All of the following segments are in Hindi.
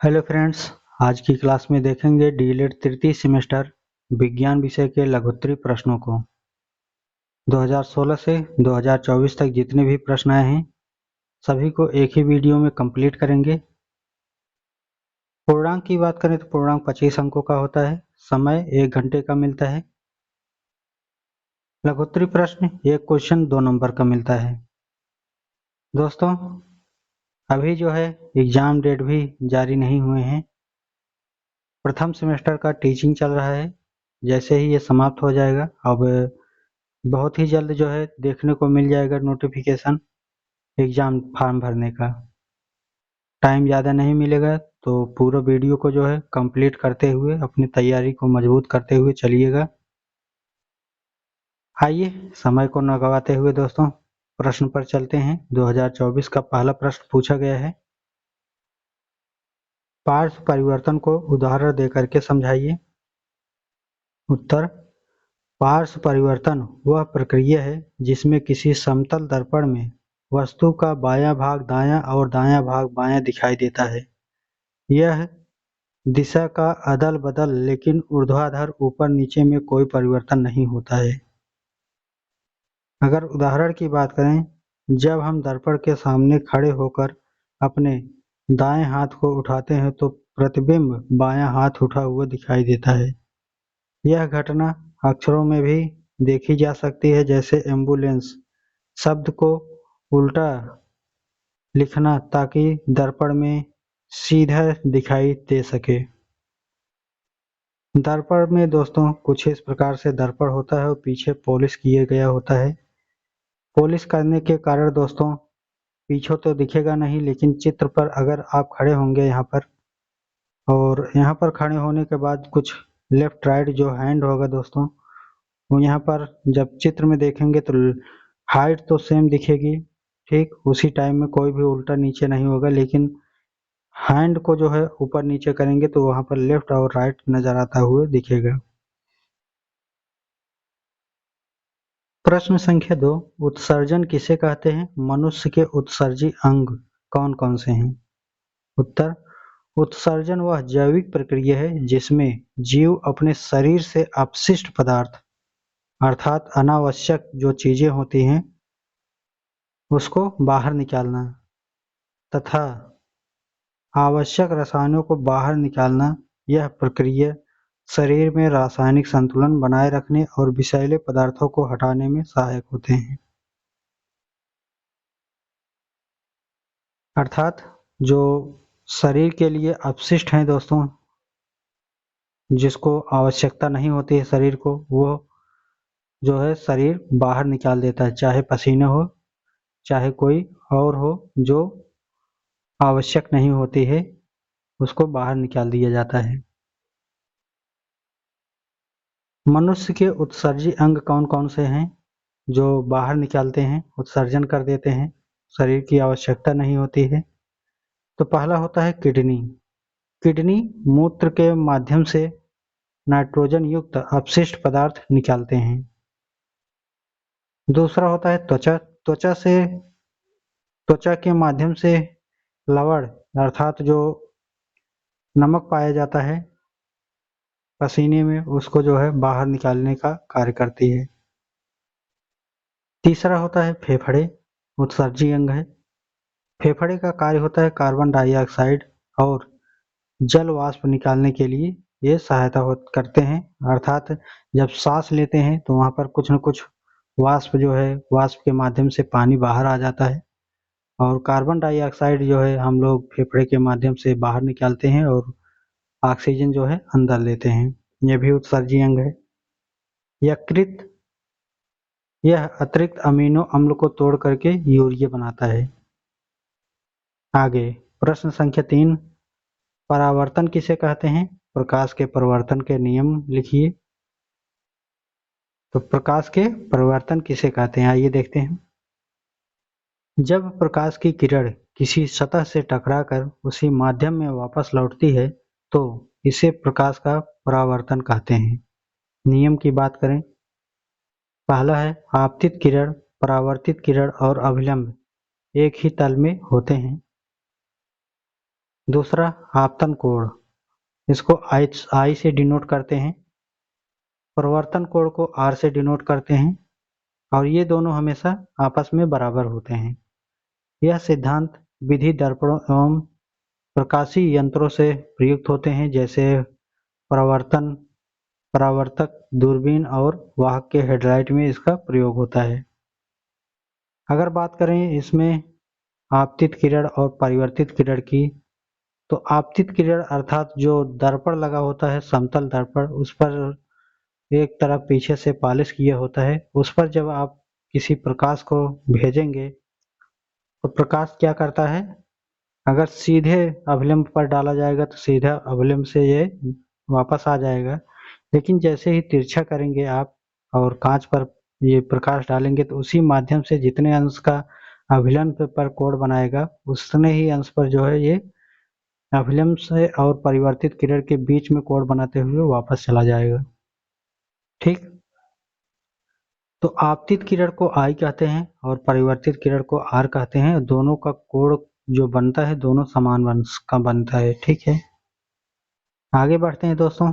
हेलो फ्रेंड्स, आज की क्लास में देखेंगे डीएलएड तृतीय सेमेस्टर विज्ञान विषय के लघुत्तरीय प्रश्नों को। 2016 से 2024 तक जितने भी प्रश्न आए हैं सभी को एक ही वीडियो में कंप्लीट करेंगे। पूर्णांक की बात करें तो पूर्णांक 25 अंकों का होता है। समय 1 घंटे का मिलता है। लघुत्तरीय प्रश्न एक क्वेश्चन 2 नंबर का मिलता है। दोस्तों, अभी जो है एग्जाम डेट भी जारी नहीं हुए हैं। प्रथम सेमेस्टर का टीचिंग चल रहा है। जैसे ही ये समाप्त हो जाएगा, अब बहुत ही जल्द जो है देखने को मिल जाएगा नोटिफिकेशन एग्जाम फॉर्म भरने का। टाइम ज़्यादा नहीं मिलेगा, तो पूरा वीडियो को जो है कंप्लीट करते हुए अपनी तैयारी को मजबूत करते हुए चलिएगा। आइए समय को न गवाते हुए दोस्तों प्रश्न पर चलते हैं। 2024 का पहला प्रश्न पूछा गया है, पार्श्व परिवर्तन को उदाहरण देकर के समझाइए। उत्तर, पार्श्व परिवर्तन वह प्रक्रिया है जिसमें किसी समतल दर्पण में वस्तु का बायां भाग दायां और दायां भाग बायां दिखाई देता है। यह दिशा का अदल बदल, लेकिन ऊर्ध्वाधर ऊपर नीचे में कोई परिवर्तन नहीं होता है। अगर उदाहरण की बात करें, जब हम दर्पण के सामने खड़े होकर अपने दाएं हाथ को उठाते हैं तो प्रतिबिंब बायां हाथ उठा हुआ दिखाई देता है। यह घटना अक्षरों में भी देखी जा सकती है, जैसे एम्बुलेंस शब्द को उल्टा लिखना ताकि दर्पण में सीधा दिखाई दे सके। दर्पण में दोस्तों कुछ इस प्रकार से दर्पण होता है और पीछे पॉलिश किया गया होता है। पॉलिश करने के कारण दोस्तों पीछे तो दिखेगा नहीं, लेकिन चित्र पर अगर आप खड़े होंगे यहाँ पर, और यहाँ पर खड़े होने के बाद कुछ लेफ्ट राइट जो हैंड होगा दोस्तों, वो यहाँ पर जब चित्र में देखेंगे तो हाइट तो सेम दिखेगी, ठीक उसी टाइम में कोई भी उल्टा नीचे नहीं होगा, लेकिन हैंड को जो है ऊपर नीचे करेंगे तो वहां पर लेफ्ट और राइट नजर आता हुआ दिखेगा। प्रश्न संख्या 2, उत्सर्जन किसे कहते हैं? मनुष्य के उत्सर्जी अंग कौन कौन से हैं? उत्तर, उत्सर्जन वह जैविक प्रक्रिया है जिसमें जीव अपने शरीर से अपशिष्ट पदार्थ अर्थात अनावश्यक जो चीजें होती हैं उसको बाहर निकालना तथा आवश्यक रसायनों को बाहर निकालना। यह प्रक्रिया शरीर में रासायनिक संतुलन बनाए रखने और विषैले पदार्थों को हटाने में सहायक होते हैं। अर्थात जो शरीर के लिए अपशिष्ट हैं दोस्तों, जिसको आवश्यकता नहीं होती है शरीर को, वो जो है शरीर बाहर निकाल देता है, चाहे पसीना हो चाहे कोई और हो जो आवश्यक नहीं होती है उसको बाहर निकाल दिया जाता है। मनुष्य के उत्सर्जी अंग कौन कौन से हैं जो बाहर निकालते हैं, उत्सर्जन कर देते हैं, शरीर की आवश्यकता नहीं होती है? तो पहला होता है किडनी। किडनी मूत्र के माध्यम से नाइट्रोजन युक्त अपशिष्ट पदार्थ निकालते हैं। दूसरा होता है त्वचा। त्वचा के माध्यम से लवण अर्थात जो नमक पाया जाता है पसीने में, उसको जो है बाहर निकालने का कार्य करती है। तीसरा होता है फेफड़े, उत्सर्जी अंग है। फेफड़े का कार्य होता है कार्बन डाइऑक्साइड और जल वाष्प निकालने के लिए ये सहायता करते हैं। अर्थात जब सांस लेते हैं तो वहां पर कुछ न कुछ वाष्प जो है, वाष्प के माध्यम से पानी बाहर आ जाता है और कार्बन डाइऑक्साइड जो है हम लोग फेफड़े के माध्यम से बाहर निकालते हैं और ऑक्सीजन जो है अंदर लेते हैं। यह भी उत्सर्जी अंग है। यकृत, यह अतिरिक्त अमीनो अम्ल को तोड़ करके यूरिया बनाता है। आगे प्रश्न संख्या 3, परावर्तन किसे कहते हैं? प्रकाश के परिवर्तन के नियम लिखिए। तो प्रकाश के परिवर्तन किसे कहते हैं, आइए देखते हैं। जब प्रकाश की किरण किसी सतह से टकराकर उसी माध्यम में वापस लौटती है तो इसे प्रकाश का परावर्तन कहते हैं। नियम की बात करें, पहला है आपतित किरण, परावर्तित किरण और अभिलंब एक ही तल में होते हैं। दूसरा आपतन कोण, इसको आई से डिनोट करते हैं। प्रवर्तन कोण को आर से डिनोट करते हैं और ये दोनों हमेशा आपस में बराबर होते हैं। यह सिद्धांत विधि दर्पणों एवं प्रकाशीय यंत्रों से प्रयुक्त होते हैं, जैसे परावर्तन, परावर्तक, दूरबीन और वाहक के हेडलाइट में इसका प्रयोग होता है। अगर बात करें इसमें आपतित किरण और परिवर्तित किरण की, तो आपतित किरण अर्थात जो दर्पण लगा होता है, समतल दर्पण, उस पर एक तरफ पीछे से पॉलिश किया होता है, उस पर जब आप किसी प्रकाश को भेजेंगे तो प्रकाश क्या करता है, अगर सीधे अभिलंब पर डाला जाएगा तो सीधा अभिलंब से ये वापस आ जाएगा, लेकिन जैसे ही तिरछा करेंगे आप और कांच पर ये प्रकाश डालेंगे तो उसी माध्यम से जितने अंश का अभिलंब पर कोण बनाएगा उतने ही अंश पर जो है ये अभिलंब से और परिवर्तित किरण के बीच में कोण बनाते हुए वापस चला जाएगा। ठीक, तो आपतित किरण को आई कहते हैं और परिवर्तित किरण को आर कहते हैं। दोनों का कोण जो बनता है दोनों समान अंश का बनता है। ठीक है, आगे बढ़ते हैं दोस्तों,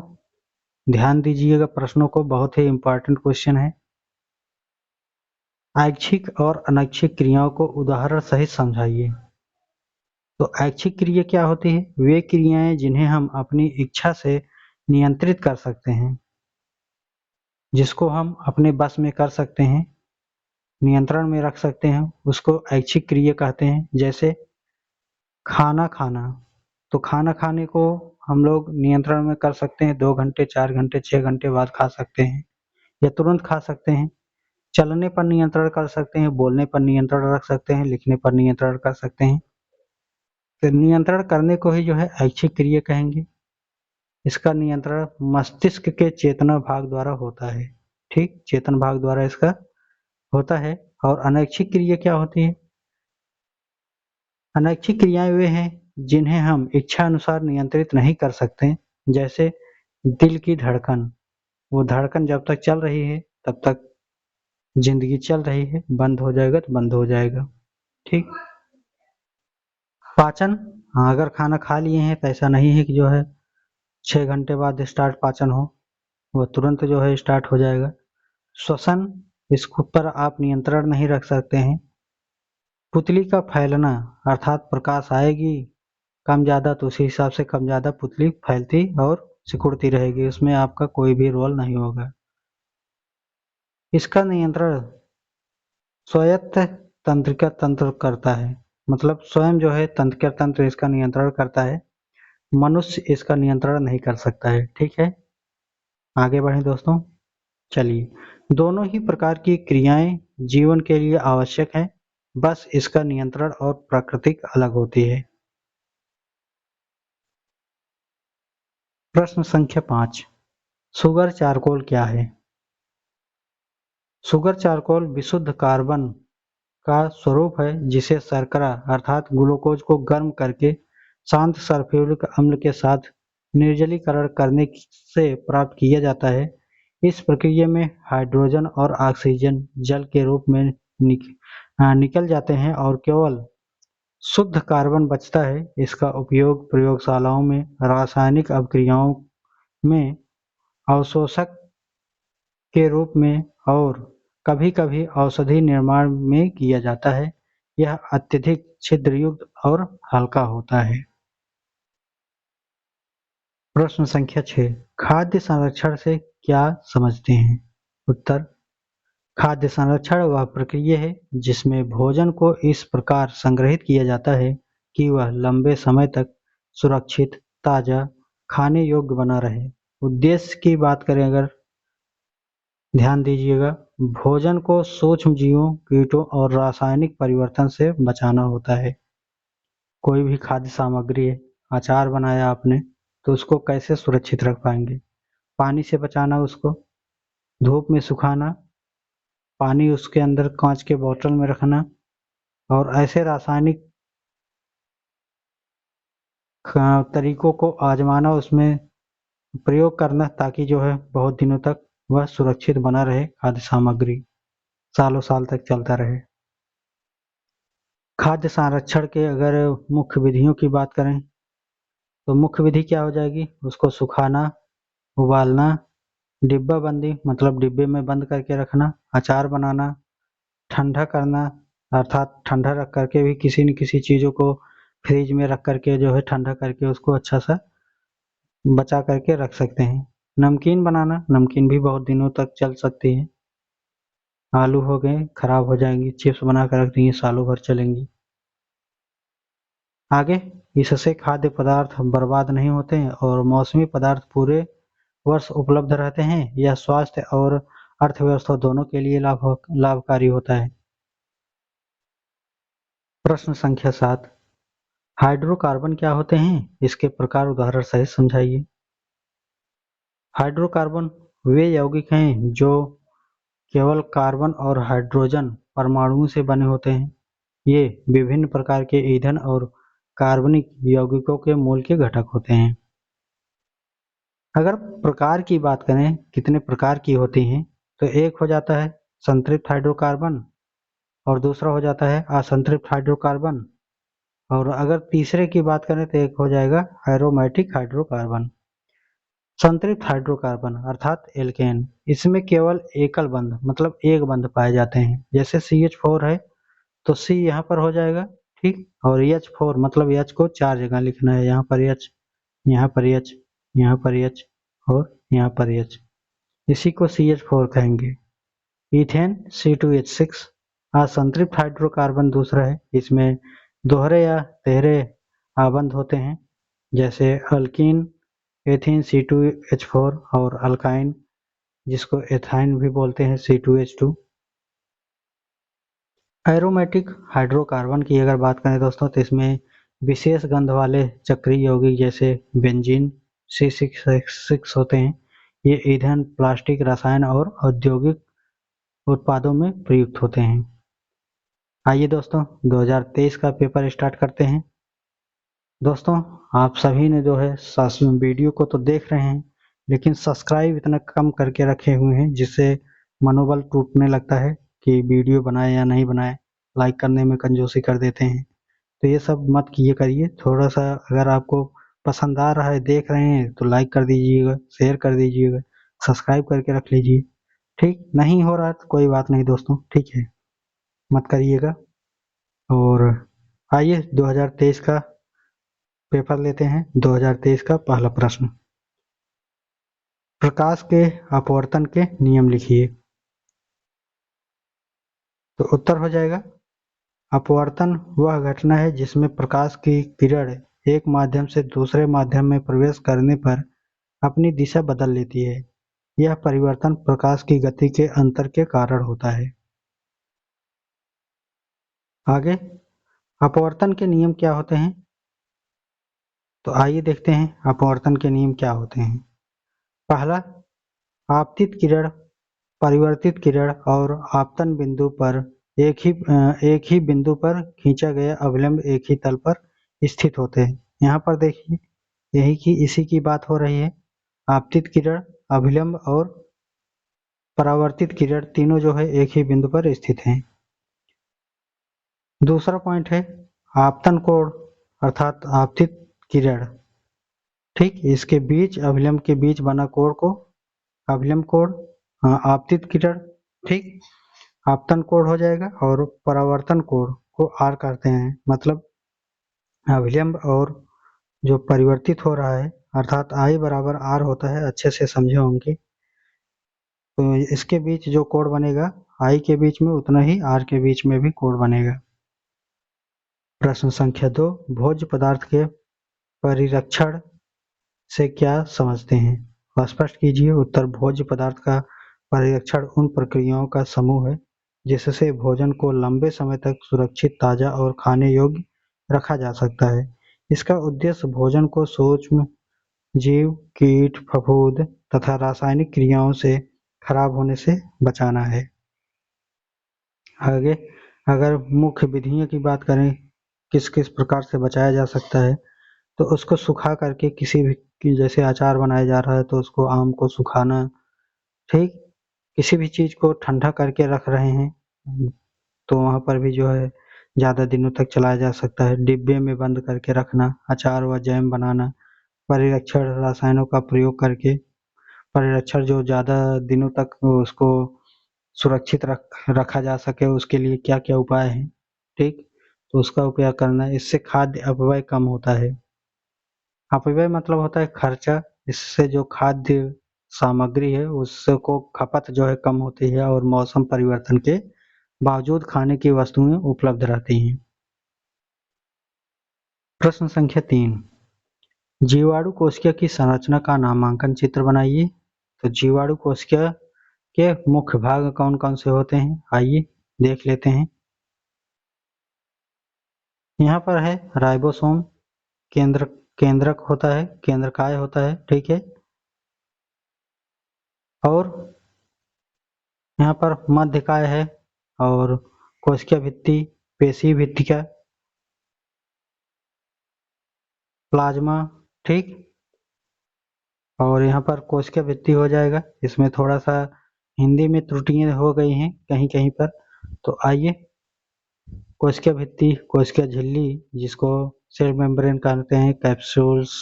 ध्यान दीजिएगा प्रश्नों को, बहुत ही इंपॉर्टेंट क्वेश्चन है। ऐच्छिक और अनैच्छिक क्रियाओं को उदाहरण सहित समझाइए। तो ऐच्छिक क्रिया क्या होती है, वे क्रियाएं जिन्हें हम अपनी इच्छा से नियंत्रित कर सकते हैं, जिसको हम अपने बस में कर सकते हैं, नियंत्रण में रख सकते हैं, उसको ऐच्छिक क्रिया कहते हैं। जैसे खाना खाना, तो खाना खाने को हम लोग नियंत्रण में कर सकते हैं, 2 घंटे, 4 घंटे, 6 घंटे बाद खा सकते हैं या तुरंत खा सकते हैं। चलने पर नियंत्रण कर सकते हैं, बोलने पर नियंत्रण रख सकते हैं, लिखने पर नियंत्रण कर सकते हैं। तो नियंत्रण करने को ही जो है ऐच्छिक क्रिया कहेंगे। इसका नियंत्रण मस्तिष्क के चेतना भाग द्वारा होता है। ठीक, चेतन भाग द्वारा इसका होता है। और अनैच्छिक क्रिया क्या होती है, अनैच्छिक क्रियाएं वे हैं जिन्हें हम इच्छा अनुसार नियंत्रित नहीं कर सकते। जैसे दिल की धड़कन, वो धड़कन जब तक चल रही है तब तक जिंदगी चल रही है, बंद हो जाएगा तो बंद हो जाएगा। ठीक, पाचन, हाँ, अगर खाना खा लिए हैं तो ऐसा नहीं है कि जो है 6 घंटे बाद स्टार्ट पाचन हो, वो तुरंत जो है स्टार्ट हो जाएगा। श्वसन, इसको पर आप नियंत्रण नहीं रख सकते हैं। पुतली का फैलना, अर्थात प्रकाश आएगी कम ज़्यादा तो उसी हिसाब से कम ज़्यादा पुतली फैलती और सिकुड़ती रहेगी, उसमें आपका कोई भी रोल नहीं होगा। इसका नियंत्रण स्वायत्त तंत्रिका तंत्र करता है, मतलब स्वयं जो है तंत्रिका तंत्र इसका नियंत्रण करता है, मनुष्य इसका नियंत्रण नहीं कर सकता है। ठीक है, आगे बढ़ें दोस्तों। चलिए, दोनों ही प्रकार की क्रियाएं जीवन के लिए आवश्यक है, बस इसका नियंत्रण और प्रकृति अलग होती है। प्रश्न संख्या 5, सुगर चारकोल क्या है। सुगर चारकोल विशुद्ध कार्बन का स्वरूप है जिसे शर्करा अर्थात ग्लूकोज को गर्म करके शांत सल्फ्यूरिक अम्ल के साथ निर्जलीकरण करने से प्राप्त किया जाता है। इस प्रक्रिया में हाइड्रोजन और ऑक्सीजन जल के रूप में निकल जाते हैं और केवल शुद्ध कार्बन बचता है। इसका उपयोग प्रयोगशालाओं में रासायनिक अभिक्रियाओं में अवशोषक के रूप में और कभी-कभी औषधि निर्माण में किया जाता है। यह अत्यधिक छिद्रयुक्त और हल्का होता है। प्रश्न संख्या 6, खाद्य संरक्षण से क्या समझते हैं। उत्तर, खाद्य संरक्षण वह प्रक्रिया है जिसमें भोजन को इस प्रकार संग्रहित किया जाता है कि वह लंबे समय तक सुरक्षित, ताजा, खाने योग्य बना रहे। उद्देश्य की बात करें अगर, ध्यान दीजिएगा, भोजन को सूक्ष्म जीवों, कीटों और रासायनिक परिवर्तन से बचाना होता है। कोई भी खाद्य सामग्री है, अचार बनाया आपने तो उसको कैसे सुरक्षित रख पाएंगे, पानी से बचाना, उसको धूप में सुखाना, पानी उसके अंदर कांच के बोतल में रखना और ऐसे रासायनिक तरीकों को आजमाना, उसमें प्रयोग करना ताकि जो है बहुत दिनों तक वह सुरक्षित बना रहे, खाद्य सामग्री सालों साल तक चलता रहे। खाद्य संरक्षण के अगर मुख्य विधियों की बात करें तो मुख्य विधि क्या हो जाएगी, उसको सुखाना, उबालना, डिब्बा बंदी मतलब डिब्बे में बंद करके रखना, अचार बनाना, ठंडा करना अर्थात ठंडा रख करके भी किसी न किसी चीज़ों को फ्रिज में रख करके जो है ठंडा करके उसको अच्छा सा बचा करके रख सकते हैं। नमकीन बनाना, नमकीन भी बहुत दिनों तक चल सकती है। आलू हो गए खराब हो जाएंगी, चिप्स बना कर रख देंगे सालों भर चलेंगी। आगे, इससे खाद्य पदार्थ बर्बाद नहीं होते हैं और मौसमी पदार्थ पूरे वर्ष उपलब्ध रहते हैं। यह स्वास्थ्य और अर्थव्यवस्था दोनों के लिए लाभकारी होता है। प्रश्न संख्या 7, हाइड्रोकार्बन क्या होते हैं, इसके प्रकार उदाहरण सहित समझाइए। हाइड्रोकार्बन वे यौगिक हैं जो केवल कार्बन और हाइड्रोजन परमाणुओं से बने होते हैं। ये विभिन्न प्रकार के ईंधन और कार्बनिक यौगिकों के मूल के घटक होते हैं। अगर प्रकार की बात करें कितने प्रकार की होती हैं, तो एक हो जाता है संतृप्त हाइड्रोकार्बन और दूसरा हो जाता है असंतृप्त हाइड्रोकार्बन, और अगर तीसरे की बात करें तो एक हो जाएगा एरोमेटिक हाइड्रोकार्बन। संतृप्त हाइड्रोकार्बन अर्थात एल्केन, इसमें केवल एकल बंध मतलब एक बंध पाए जाते हैं। जैसे CH4 है तो C यहाँ पर हो जाएगा, ठीक, और H4 मतलब H को 4 जगह लिखना है, यहाँ पर H, यहाँ पर H, यहाँ पर H और यहाँ पर H, इसी को CH4 कहेंगे। इथेन C2H6 असंतृप्त हाइड्रोकार्बन दूसरा है, इसमें दोहरे या तिहरे आबंध होते हैं, जैसे अल्कीन एथीन C2H4 और अल्काइन जिसको एथाइन भी बोलते हैं C2H2। एरोमेटिक हाइड्रोकार्बन की अगर बात करें दोस्तों तो इसमें विशेष गंध वाले चक्रीय यौगिक जैसे बेंजीन C6H6 होते हैं। ये ईंधन, प्लास्टिक, रसायन और औद्योगिक उत्पादों में प्रयुक्त होते हैं। आइए दोस्तों 2023 का पेपर स्टार्ट करते हैं। दोस्तों आप सभी ने जो है वीडियो को तो देख रहे हैं, लेकिन सब्सक्राइब इतना कम करके रखे हुए हैं जिससे मनोबल टूटने लगता है कि वीडियो बनाए या नहीं बनाए, लाइक करने में कंजूसी कर देते हैं। तो ये सब मत किए करिए, थोड़ा सा अगर आपको पसंद आ रहा है, देख रहे हैं तो लाइक कर दीजिएगा, शेयर कर दीजिएगा, सब्सक्राइब करके रख लीजिए। ठीक नहीं हो रहा तो कोई बात नहीं दोस्तों, ठीक है, मत करिएगा। और आइए 2023 का पेपर लेते हैं। 2023 का पहला प्रश्न, प्रकाश के अपवर्तन के नियम लिखिए। तो उत्तर हो जाएगा, अपवर्तन वह घटना है जिसमें प्रकाश की किरण एक माध्यम से दूसरे माध्यम में प्रवेश करने पर अपनी दिशा बदल लेती है। यह परिवर्तन प्रकाश की गति के अंतर के कारण होता है। आगे, अपवर्तन के नियम क्या होते हैं, तो आइए देखते हैं अपवर्तन के नियम क्या होते हैं। पहला, आपतित किरण, परिवर्तित किरण और आपतन बिंदु पर एक ही बिंदु पर खींचा गया अभिलंब एक ही तल पर स्थित होते हैं। यहाँ पर देखिए इसी की बात हो रही है। आपतित किरण, अभिलंब और परावर्तित किरण तीनों जो है एक ही बिंदु पर स्थित हैं। दूसरा पॉइंट है आपतन कोण अर्थात आपतित किरण, ठीक, इसके बीच अभिलंब के बीच बना कोण को अभिलंब कोण, आपतित किरण, ठीक, आपतन कोण हो जाएगा, और परावर्तन कोण को आर करते हैं, मतलब अभिलंब और जो परिवर्तित हो रहा है अर्थात आई बराबर आर होता है, अच्छे से समझे होंगे। तो इसके बीच जो कोण बनेगा आई के बीच में उतना ही आर के बीच में भी कोण बनेगा। प्रश्न संख्या 2, भोज्य पदार्थ के परिरक्षण से क्या समझते हैं, स्पष्ट कीजिए। उत्तर, भोज्य पदार्थ का परिरक्षण उन प्रक्रियाओं का समूह है जिससे भोजन को लंबे समय तक सुरक्षित, ताजा और खाने योग्य रखा जा सकता है। इसका उद्देश्य भोजन को सूक्ष्म जीव, कीट, फफूंद तथा रासायनिक क्रियाओं से खराब होने से बचाना है। आगे, अगर मुख्य विधियों की बात करें किस किस प्रकार से बचाया जा सकता है, तो उसको सुखा करके किसी भी, जैसे अचार बनाया जा रहा है तो उसको आम को सुखाना, ठीक, किसी भी चीज़ को ठंडा करके रख रहे हैं तो वहाँ पर भी जो है ज़्यादा दिनों तक चलाया जा सकता है। डिब्बे में बंद करके रखना, अचार व जैम बनाना, परिरक्षण रसायनों का प्रयोग करके परिरक्षण जो ज़्यादा दिनों तक उसको सुरक्षित रखा जा सके उसके लिए क्या क्या उपाय हैं, ठीक, तो उसका उपयोग करना है। इससे खाद्य अपव्यय कम होता है। अपव्यय मतलब होता है खर्चा, इससे जो खाद्य सामग्री है उसको खपत जो है कम होती है और मौसम परिवर्तन के बावजूद खाने की वस्तुएं उपलब्ध रहती हैं। प्रश्न संख्या 3, जीवाणु कोशिका की संरचना का नामांकन चित्र बनाइए। तो जीवाणु कोशिका के मुख्य भाग कौन कौन से होते हैं, आइए देख लेते हैं। यहाँ पर है राइबोसोम, केंद्रक होता है, केंद्रकाय होता है, ठीक है। और यहाँ पर मध्यकाय है और कोशिका भित्ति, पेशी भित्तिका, प्लाज्मा, ठीक। और यहाँ पर कोशिका भित्ति हो जाएगा। इसमें थोड़ा सा हिंदी में त्रुटियां हो गई हैं कहीं कहीं पर, तो आइए कोशिका भित्ति, कोशिका झिल्ली जिसको सेल मेम्ब्रेन कहते हैं, कैप्सूल्स,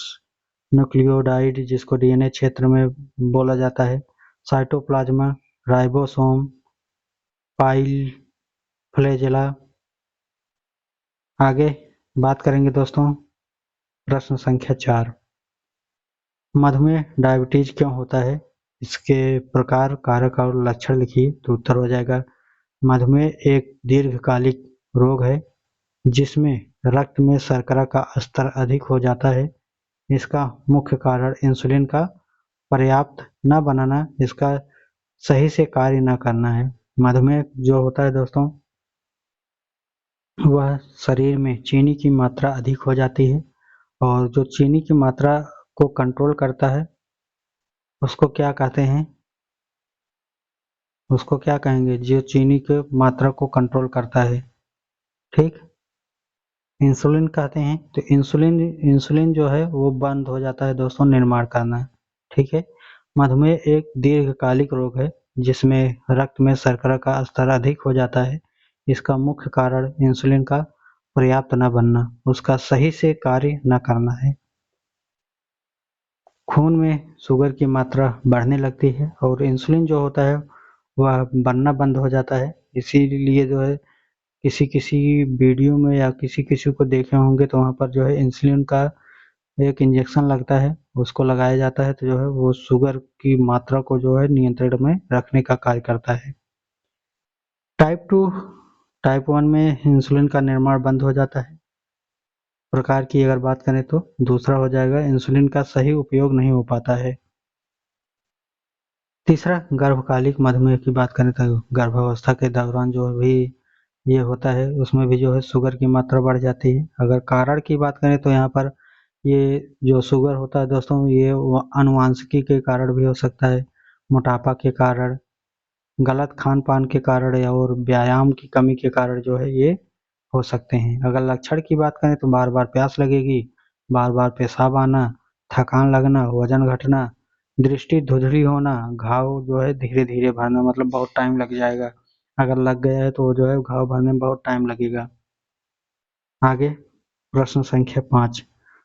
न्यूक्लियोटाइड जिसको डीएनए क्षेत्र में बोला जाता है, साइटोप्लाज्मा, राइबोसोम, पाइल, फ्लैजेला। आगे बात करेंगे दोस्तों। प्रश्न संख्या 4, मधुमेह डायबिटीज क्यों होता है, इसके प्रकार, कारक और लक्षण लिखिए। तो उत्तर हो जाएगा मधुमेह एक दीर्घकालिक रोग है जिसमें रक्त में शर्करा का स्तर अधिक हो जाता है। इसका मुख्य कारण इंसुलिन का पर्याप्त न बनाना, इसका सही से कार्य न करना है। मधुमेह जो होता है दोस्तों, वह शरीर में चीनी की मात्रा अधिक हो जाती है और जो चीनी की मात्रा को कंट्रोल करता है उसको क्या कहते हैं, उसको क्या कहेंगे, जो चीनी के मात्रा को कंट्रोल करता है, ठीक, इंसुलिन कहते हैं। तो इंसुलिन जो है वो बंद हो जाता है दोस्तों निर्माण करना, ठीक है। मधुमेह एक दीर्घकालिक रोग है जिसमें रक्त में शर्करा का स्तर अधिक हो जाता है। इसका मुख्य कारण इंसुलिन का पर्याप्त न बनना, उसका सही से कार्य न करना है। खून में शुगर की मात्रा बढ़ने लगती है और इंसुलिन जो होता है वह बनना बंद हो जाता है। इसीलिए जो है किसी किसी वीडियो में या किसी किसी को देखे होंगे तो वहाँ पर जो है इंसुलिन का एक इंजेक्शन लगता है, उसको लगाया जाता है, तो जो है वो शुगर की मात्रा को जो है नियंत्रण में रखने का कार्य करता है। टाइप 2, टाइप 1 में इंसुलिन का निर्माण बंद हो जाता है। प्रकार की अगर बात करें तो दूसरा हो जाएगा इंसुलिन का सही उपयोग नहीं हो पाता है। तीसरा गर्भकालिक मधुमेह की बात करें तो गर्भावस्था के दौरान जो भी ये होता है उसमें भी जो है शुगर की मात्रा बढ़ जाती है। अगर कारण की बात करें तो यहाँ पर ये जो शुगर होता है दोस्तों ये आनुवांशिकी के कारण भी हो सकता है, मोटापा के कारण, गलत खान पान के कारण या और व्यायाम की कमी के कारण जो है ये हो सकते हैं। अगर लक्षण की बात करें तो बार बार प्यास लगेगी, बार बार पेशाब आना, थकान लगना, वजन घटना, दृष्टि धुंधली होना, घाव जो है धीरे धीरे भरना, मतलब बहुत टाइम लग जाएगा, अगर लग गया है तो जो है घाव भरने में बहुत टाइम लगेगा। आगे प्रश्न संख्या 5,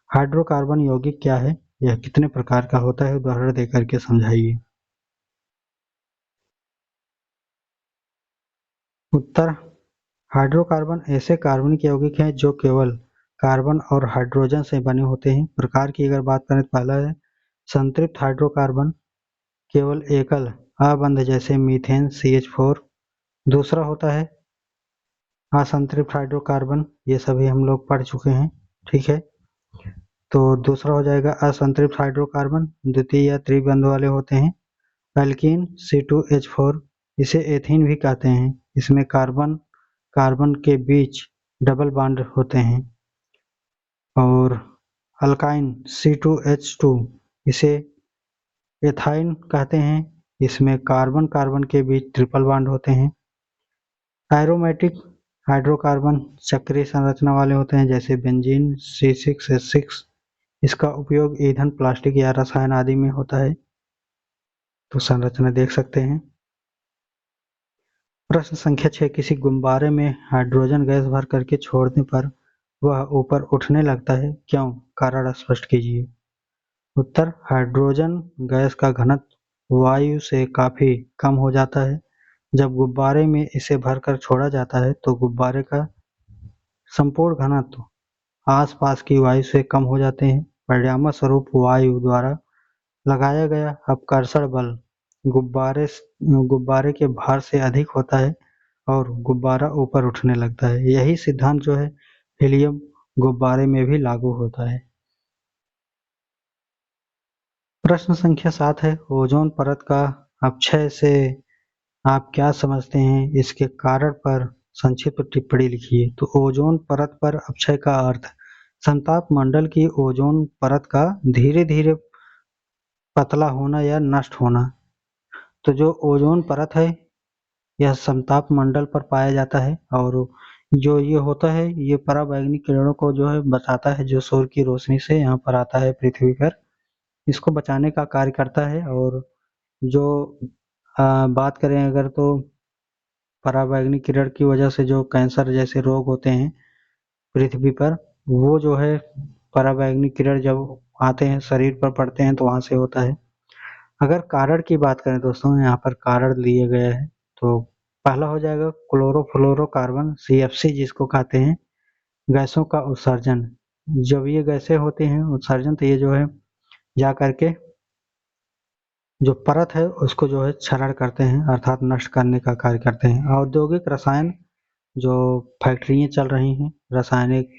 हाइड्रोकार्बन यौगिक क्या है, यह कितने प्रकार का होता है, उदाहरण देकर के समझाइए। उत्तर, हाइड्रोकार्बन ऐसे कार्बनिक यौगिक हैं जो केवल कार्बन और हाइड्रोजन से बने होते हैं। प्रकार की अगर बात करें तो पहला है संतृप्त हाइड्रोकार्बन, केवल एकल अबंध जैसे मीथेन CH4। दूसरा होता है असंतृप्त हाइड्रोकार्बन, ये सभी हम लोग पढ़ चुके हैं, ठीक है। तो दूसरा हो जाएगा असंतृप्त हाइड्रोकार्बन, द्वितीय या त्रिबंध वाले होते हैं। एल्कीन C2H4, इसे एथीन भी कहते हैं, इसमें कार्बन कार्बन के बीच डबल बॉन्ड होते हैं। और अल्काइन C2H2, इसे एथाइन कहते हैं, इसमें कार्बन कार्बन के बीच ट्रिपल बॉन्ड होते हैं। एरोमेटिक हाइड्रोकार्बन चक्रीय संरचना वाले होते हैं जैसे बेंजीन C6H6, इसका उपयोग ईंधन, प्लास्टिक या रसायन आदि में होता है। तो संरचना देख सकते हैं। प्रश्न संख्या 6, किसी गुब्बारे में हाइड्रोजन गैस भर करके छोड़ने पर वह ऊपर उठने लगता है, क्यों, कारण स्पष्ट कीजिए। उत्तर, हाइड्रोजन गैस का घनत्व वायु से काफी कम हो जाता है। जब गुब्बारे में इसे भरकर छोड़ा जाता है तो गुब्बारे का संपूर्ण घनत्व आसपास की वायु से कम हो जाते हैं। परिणामस्वरूप वायु द्वारा लगाया गया अपकर्षण बल गुब्बारे के भार से अधिक होता है और गुब्बारा ऊपर उठने लगता है। यही सिद्धांत जो है हीलियम गुब्बारे में भी लागू होता है। प्रश्न संख्या 7 है, ओजोन परत का अपक्षय से आप क्या समझते हैं? इसके कारण पर संक्षिप्त टिप्पणी लिखिए। तो ओजोन परत पर अपक्षय का अर्थ संताप मंडल की ओजोन परत का धीरे धीरे पतला होना या नष्ट होना। तो जो ओजोन परत है यह समताप मंडल पर पाया जाता है और जो ये होता है ये पराबैंगनी किरणों को जो है बचाता है, जो सूर्य की रोशनी से यहाँ पर आता है पृथ्वी पर, इसको बचाने का कार्य करता है। और जो बात करें अगर तो पराबैंगनी किरण की वजह से जो कैंसर जैसे रोग होते हैं पृथ्वी पर, वो जो है पराबैंगनी किरण जब आते हैं शरीर पर पड़ते हैं तो वहां से होता है। अगर कारण की बात करें दोस्तों, यहाँ पर कारण लिए गए हैं तो पहला हो जाएगा क्लोरोफ्लोरोकार्बन CFC जिसको कहते हैं गैसों का उत्सर्जन। जब ये गैसें होती हैं उत्सर्जन तो ये जो है जा करके जो परत है उसको जो है क्षरण करते हैं अर्थात नष्ट करने का कार्य करते हैं। औद्योगिक रसायन जो फैक्ट्रियाँ चल रही हैं, रासायनिक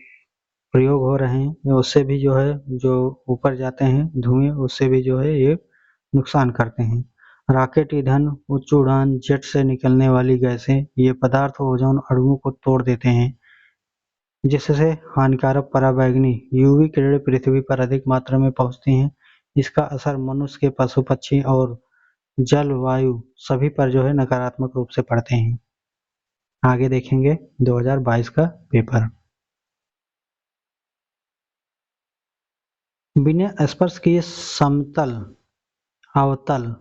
प्रयोग हो रहे हैं, उससे भी जो है जो ऊपर जाते हैं धुएं, उससे भी जो है ये नुकसान करते हैं। रॉकेट ईंधन, उच्च उड़ान, जेट से निकलने वाली गैसें, ये पदार्थ ओजोन अणुओं को तोड़ देते हैं जिससे हानिकारक पराबैंगनी यूवी किरणें पृथ्वी पर अधिक मात्रा में पहुंचती हैं। इसका असर मनुष्य के पशु पक्षी और जल वायु सभी पर जो है नकारात्मक रूप से पड़ते हैं। आगे देखेंगे 2022 का पेपर। बिना स्पर्श किए समतल, अवतल,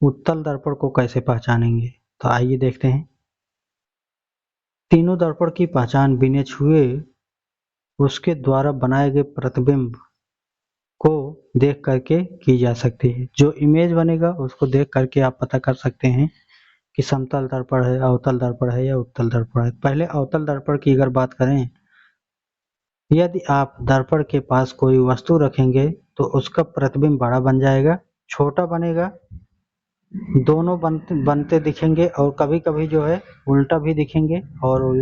उत्तल दर्पण को कैसे पहचानेंगे? तो आइए देखते हैं। तीनों दर्पण की पहचान बिना छुए उसके द्वारा बनाए गए प्रतिबिंब को देख करके की जा सकती है। जो इमेज बनेगा उसको देख करके आप पता कर सकते हैं कि समतल दर्पण है, अवतल दर्पण है या उत्तल दर्पण है। पहले अवतल दर्पण की अगर बात करें, यदि आप दर्पण के पास कोई वस्तु रखेंगे तो उसका प्रतिबिंब बड़ा बन जाएगा, छोटा बनेगा, दोनों बनते दिखेंगे और कभी-कभी जो है उल्टा भी दिखेंगे और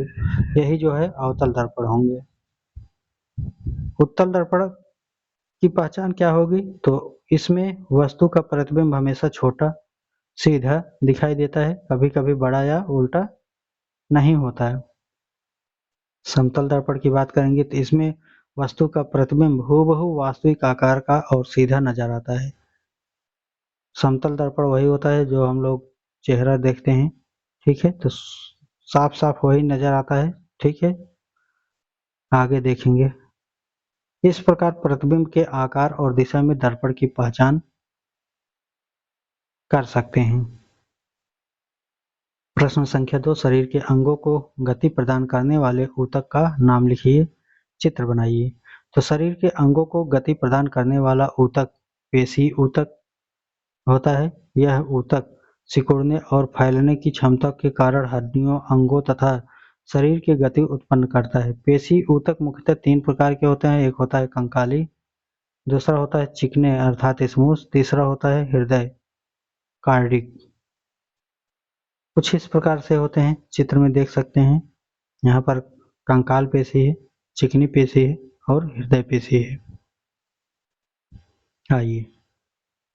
यही जो है अवतल दर्पण होंगे। उत्तल दर्पण की पहचान क्या होगी? तो इसमें वस्तु का प्रतिबिंब हमेशा छोटा सीधा दिखाई देता है, कभी-कभी बड़ा या उल्टा नहीं होता है। समतल दर्पण की बात करेंगे तो इसमें वस्तु का प्रतिबिंब हूबहू वास्तविक आकार का और सीधा नजर आता है। समतल दर्पण वही होता है जो हम लोग चेहरा देखते हैं, ठीक है, तो साफ साफ वही नजर आता है, ठीक है। आगे देखेंगे। इस प्रकार प्रतिबिंब के आकार और दिशा में दर्पण की पहचान कर सकते हैं। प्रश्न संख्या 2, शरीर के अंगों को गति प्रदान करने वाले ऊतक का नाम लिखिए, चित्र बनाइए। तो शरीर के अंगों को गति प्रदान करने वाला ऊतक पेशी ऊतक होता है। यह ऊतक सिकुड़ने और फैलने की क्षमता के कारण हड्डियों, अंगों तथा शरीर की गति उत्पन्न करता है। पेशी ऊतक मुख्यतः 3 प्रकार के होते हैं। एक होता है कंकाली, दूसरा होता है चिकने अर्थात स्मूथ, तीसरा होता है हृदय कार्डिक। कुछ इस प्रकार से होते हैं, चित्र में देख सकते हैं। यहाँ पर कंकाल पेशी है, चिकनी पेशी है और हृदय पेशी है। आइए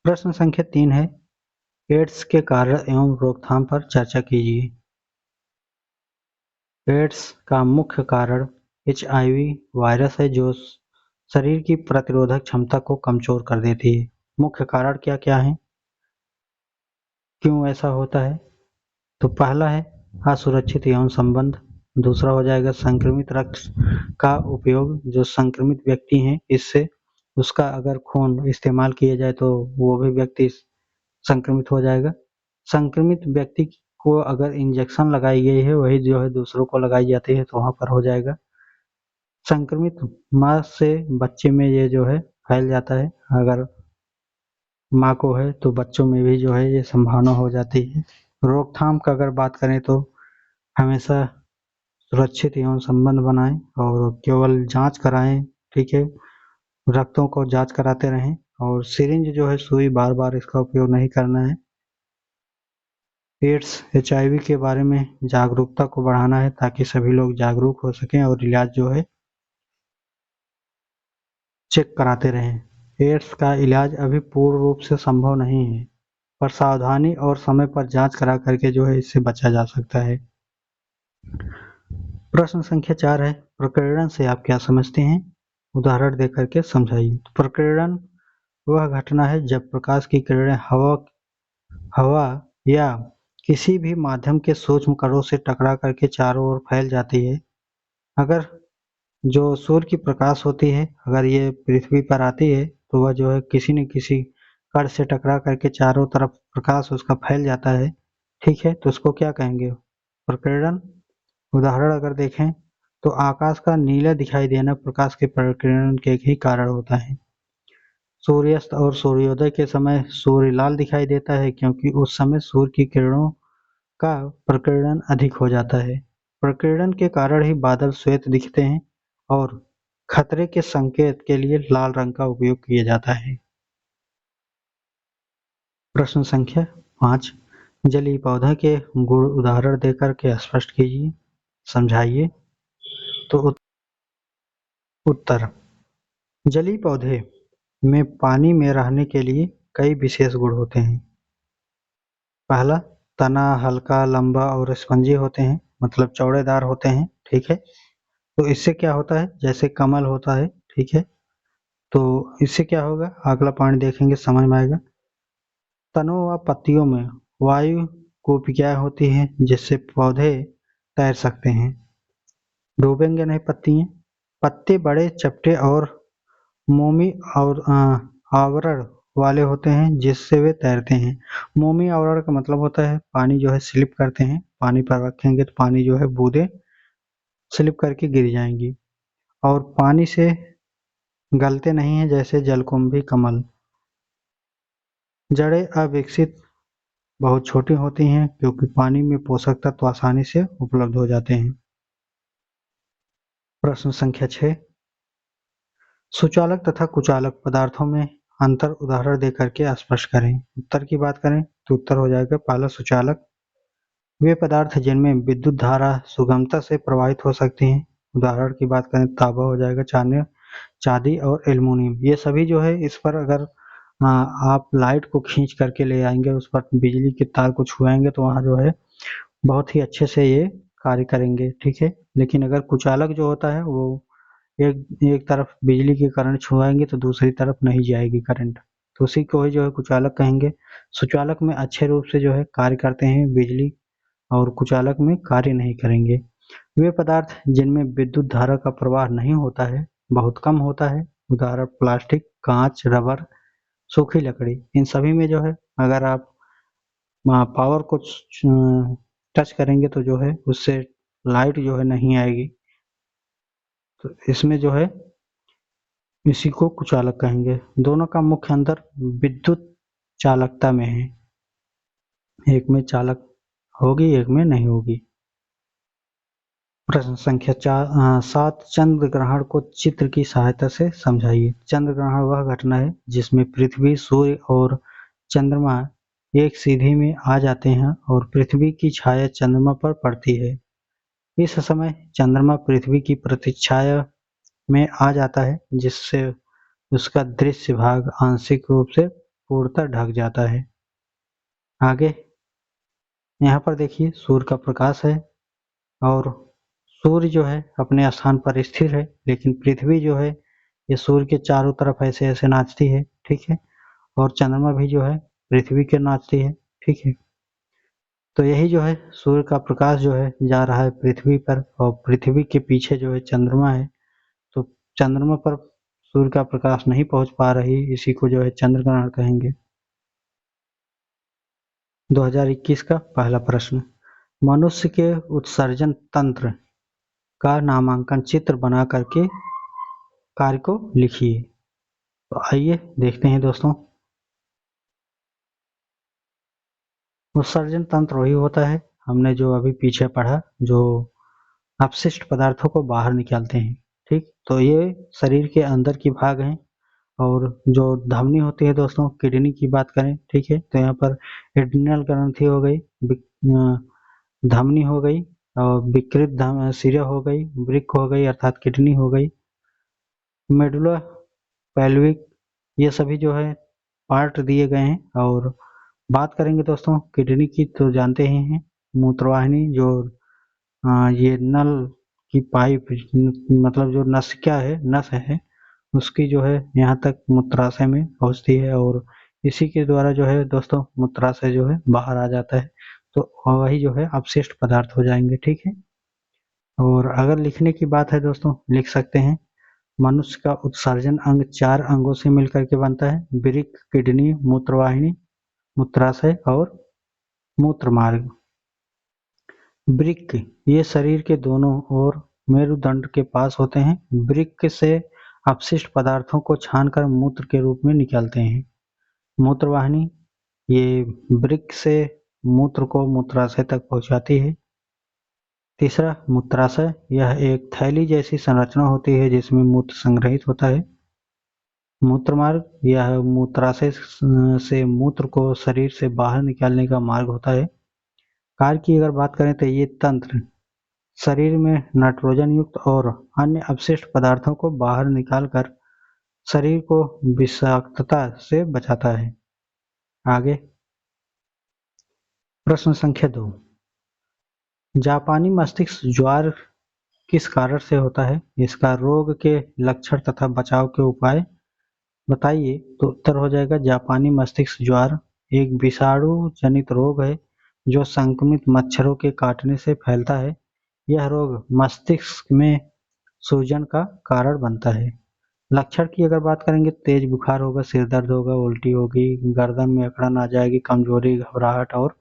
प्रश्न संख्या 3 है, एड्स के कारण एवं रोकथाम पर चर्चा कीजिए। एड्स का मुख्य कारण HIV वायरस है जो शरीर की प्रतिरोधक क्षमता को कमजोर कर देती है। मुख्य कारण क्या क्या है, क्यों ऐसा होता है? तो पहला है असुरक्षित यौन संबंध, दूसरा हो जाएगा संक्रमित रक्त का उपयोग, जो संक्रमित व्यक्ति हैं इससे उसका अगर खून इस्तेमाल किया जाए तो वो भी व्यक्ति संक्रमित हो जाएगा। संक्रमित व्यक्ति को अगर इंजेक्शन लगाई गई है वही जो है दूसरों को लगाई जाती है तो वहां पर हो जाएगा। संक्रमित मां से बच्चे में ये जो है फैल जाता है अगर माँ को है तो बच्चों में भी जो है ये संभावना हो जाती है। रोकथाम का अगर बात करें तो हमेशा सुरक्षित यौन संबंध बनाएं और केवल जांच कराएं, ठीक है, रक्तों को जांच कराते रहें और सिरिंज जो है सुई बार बार इसका उपयोग नहीं करना है। एड्स HIV के बारे में जागरूकता को बढ़ाना है ताकि सभी लोग जागरूक हो सकें और इलाज जो है चेक कराते रहें। एड्स का इलाज अभी पूर्ण रूप से संभव नहीं है, पर सावधानी और समय पर जांच करा करके जो है इससे बचा जा सकता है। प्रश्न संख्या 4 है, प्रकीर्णन से आप क्या समझते हैं? उदाहरण देकर के समझाइए। प्रकीर्णन वह घटना है जब प्रकाश की किरणें हवा या किसी भी माध्यम के सूक्ष्म कणों से टकरा करके चारों ओर फैल जाती है। अगर जो सूर्य की प्रकाश होती है, अगर ये पृथ्वी पर आती है तो वह जो है किसी न किसी कण से टकरा करके चारों तरफ प्रकाश उसका फैल जाता है, ठीक है, तो उसको क्या कहेंगे? प्रकीर्णन। उदाहरण अगर देखें तो आकाश का नीला दिखाई देना प्रकाश के प्रकीर्णन के ही कारण होता है। सूर्यास्त और सूर्योदय के समय सूर्य लाल दिखाई देता है क्योंकि उस समय सूर्य की किरणों का प्रकीर्णन अधिक हो जाता है। प्रकीर्णन के कारण ही बादल श्वेत दिखते हैं और खतरे के संकेत के लिए लाल रंग का उपयोग किया जाता है। प्रश्न संख्या 5, जलीय पौधे के गुण उदाहरण देकर के स्पष्ट कीजिए, समझाइए। तो उत्तर, जलीय पौधे में पानी में रहने के लिए कई विशेष गुण होते हैं। पहला, तना हल्का, लंबा और स्पंजी होते हैं, मतलब चौड़ेदार होते हैं, ठीक है। तो इससे क्या होता है, जैसे कमल होता है, ठीक है, तो इससे क्या होगा, अगला पॉइंट देखेंगे समझ में आएगा। तनों व पत्तियों में वायु कूपिकाएं होती हैं जिससे पौधे तैर सकते हैं, डूबेंगे नहीं पत्तियां। पत्ते बड़े, चपटे और मोमी और आवरण वाले होते हैं जिससे वे तैरते हैं। मोमी आवरण का मतलब होता है पानी जो है स्लिप करते हैं, पानी पर रखेंगे तो पानी जो है बूंदे स्लिप करके गिर जाएंगी और पानी से गलते नहीं हैं, जैसे जलकुंभी, कमल। जड़ें अविकसित बहुत छोटी होती हैं क्योंकि पानी में पोषक तत्व आसानी से उपलब्ध हो जाते हैं। प्रश्न संख्या 6, सुचालक तथा कुचालक पदार्थों में अंतर उदाहरण देकर के स्पष्ट करें। उत्तर की बात करें तो उत्तर हो जाएगा पहला, सुचालक वे पदार्थ जिनमें विद्युत धारा सुगमता से प्रवाहित हो सकती है। उदाहरण की बात करें तांबा हो जाएगा, चांदी और एल्युमिनियम। ये सभी जो है इस पर अगर आप लाइट को खींच करके ले आएंगे, उस पर बिजली के तार को छुआएंगे तो वहाँ जो है बहुत ही अच्छे से ये कार्य करेंगे, ठीक है। लेकिन अगर कुचालक जो होता है वो एक एक तरफ बिजली के करंट छुआएंगे तो दूसरी तरफ नहीं जाएगी करंट, तो उसी को ही जो है कुचालक कहेंगे। सुचालक में अच्छे रूप से जो है कार्य करते हैं बिजली और कुचालक में कार्य नहीं करेंगे। वे पदार्थ जिनमें विद्युत धारा का प्रवाह नहीं होता है, बहुत कम होता है, उदाहरण प्लास्टिक, कांच, रबर, सूखी लकड़ी। इन सभी में जो है अगर आप पावर को टच करेंगे तो जो है उससे लाइट जो है नहीं आएगी, तो इसमें जो है इसी को कुचालक कहेंगे। दोनों का मुख्य अंतर विद्युत चालकता में है, एक में चालक होगी एक में नहीं होगी। प्रश्न संख्या 7, चंद्र ग्रहण को चित्र की सहायता से समझाइए। चंद्र ग्रहण वह घटना है जिसमें पृथ्वी, सूर्य और चंद्रमा एक सीधी में आ जाते हैं और पृथ्वी की छाया चंद्रमा पर पड़ती है। इस समय चंद्रमा पृथ्वी की प्रतिछाया में आ जाता है जिससे उसका दृश्य भाग आंशिक रूप से पूर्णतः ढक जाता है। आगे यहाँ पर देखिए सूर्य का प्रकाश है और सूर्य जो है अपने स्थान पर स्थिर है, लेकिन पृथ्वी जो है ये सूर्य के चारों तरफ ऐसे ऐसे नाचती है, ठीक है, और चंद्रमा भी जो है पृथ्वी के नाचती है, ठीक है। तो यही जो है सूर्य का प्रकाश जो है जा रहा है पृथ्वी पर और पृथ्वी के पीछे जो है चंद्रमा है, तो चंद्रमा पर सूर्य का प्रकाश नहीं पहुंच पा रही, इसी को जो है चंद्र ग्रहण कहेंगे। 2021 का पहला प्रश्न, मनुष्य के उत्सर्जन तंत्र का नामांकन चित्र बना करके कार्य को लिखिए। तो आइए देखते हैं दोस्तों। उत्सर्जन तंत्र वही होता है हमने जो अभी पीछे पढ़ा, जो अपशिष्ट पदार्थों को बाहर निकालते हैं। ठीक, तो ये शरीर के अंदर की भाग हैं। और जो धमनी होती है दोस्तों, किडनी की बात करें, ठीक है, तो यहाँ पर एड्रिनल ग्रंथि हो गई, धमनी हो गई, और विकृत सिरा हो गई, वृक्क हो गई अर्थात किडनी हो गई, मेडुला पेल्विक, ये सभी जो है पार्ट दिए गए हैं। और बात करेंगे दोस्तों किडनी की, तो जानते ही हैं मूत्रवाहिनी, जो ये नल की पाइप, मतलब जो नसिका है, नस है, उसकी जो है यहाँ तक मूत्राशय में पहुँचती है, और इसी के द्वारा जो है दोस्तों मूत्राशय जो है बाहर आ जाता है, तो वही जो है अपशिष्ट पदार्थ हो जाएंगे। ठीक है, और अगर लिखने की बात है दोस्तों, लिख सकते हैं मनुष्य का उत्सर्जन अंग 4 अंगों से मिलकर के बनता है: वृक्क, किडनी, मूत्रवाहिनी, मूत्राशय और मूत्रमार्ग। वृक्क ये शरीर के दोनों ओर मेरुदंड के पास होते हैं। वृक्क से अपशिष्ट पदार्थों को छानकर मूत्र के रूप में निकालते हैं। मूत्रवाहिनी ये वृक्क से मूत्र को मूत्राशय तक पहुंचाती है। तीसरा, मूत्राशय, यह एक थैली जैसी संरचना होती है जिसमें मूत्र संग्रहित होता है। मूत्रमार्ग, यह मूत्राशय से मूत्र को शरीर से बाहर निकालने का मार्ग होता है। कार्य की अगर बात करें तो ये तंत्र शरीर में नाइट्रोजन युक्त और अन्य अपशिष्ट पदार्थों को बाहर निकालकर शरीर को विषाक्तता से बचाता है। आगे प्रश्न संख्या 2, जापानी मस्तिष्क ज्वर किस कारण से होता है? इसका रोग के लक्षण तथा बचाव के उपाय बताइए। तो उत्तर हो जाएगा जापानी मस्तिष्क ज्वर एक विषाणु जनित रोग है जो संक्रमित मच्छरों के काटने से फैलता है। यह रोग मस्तिष्क में सूजन का कारण बनता है। लक्षण की अगर बात करेंगे, तेज बुखार होगा, सिर दर्द होगा, उल्टी होगी, गर्दन में अकड़न आ जाएगी, कमजोरी, घबराहट, और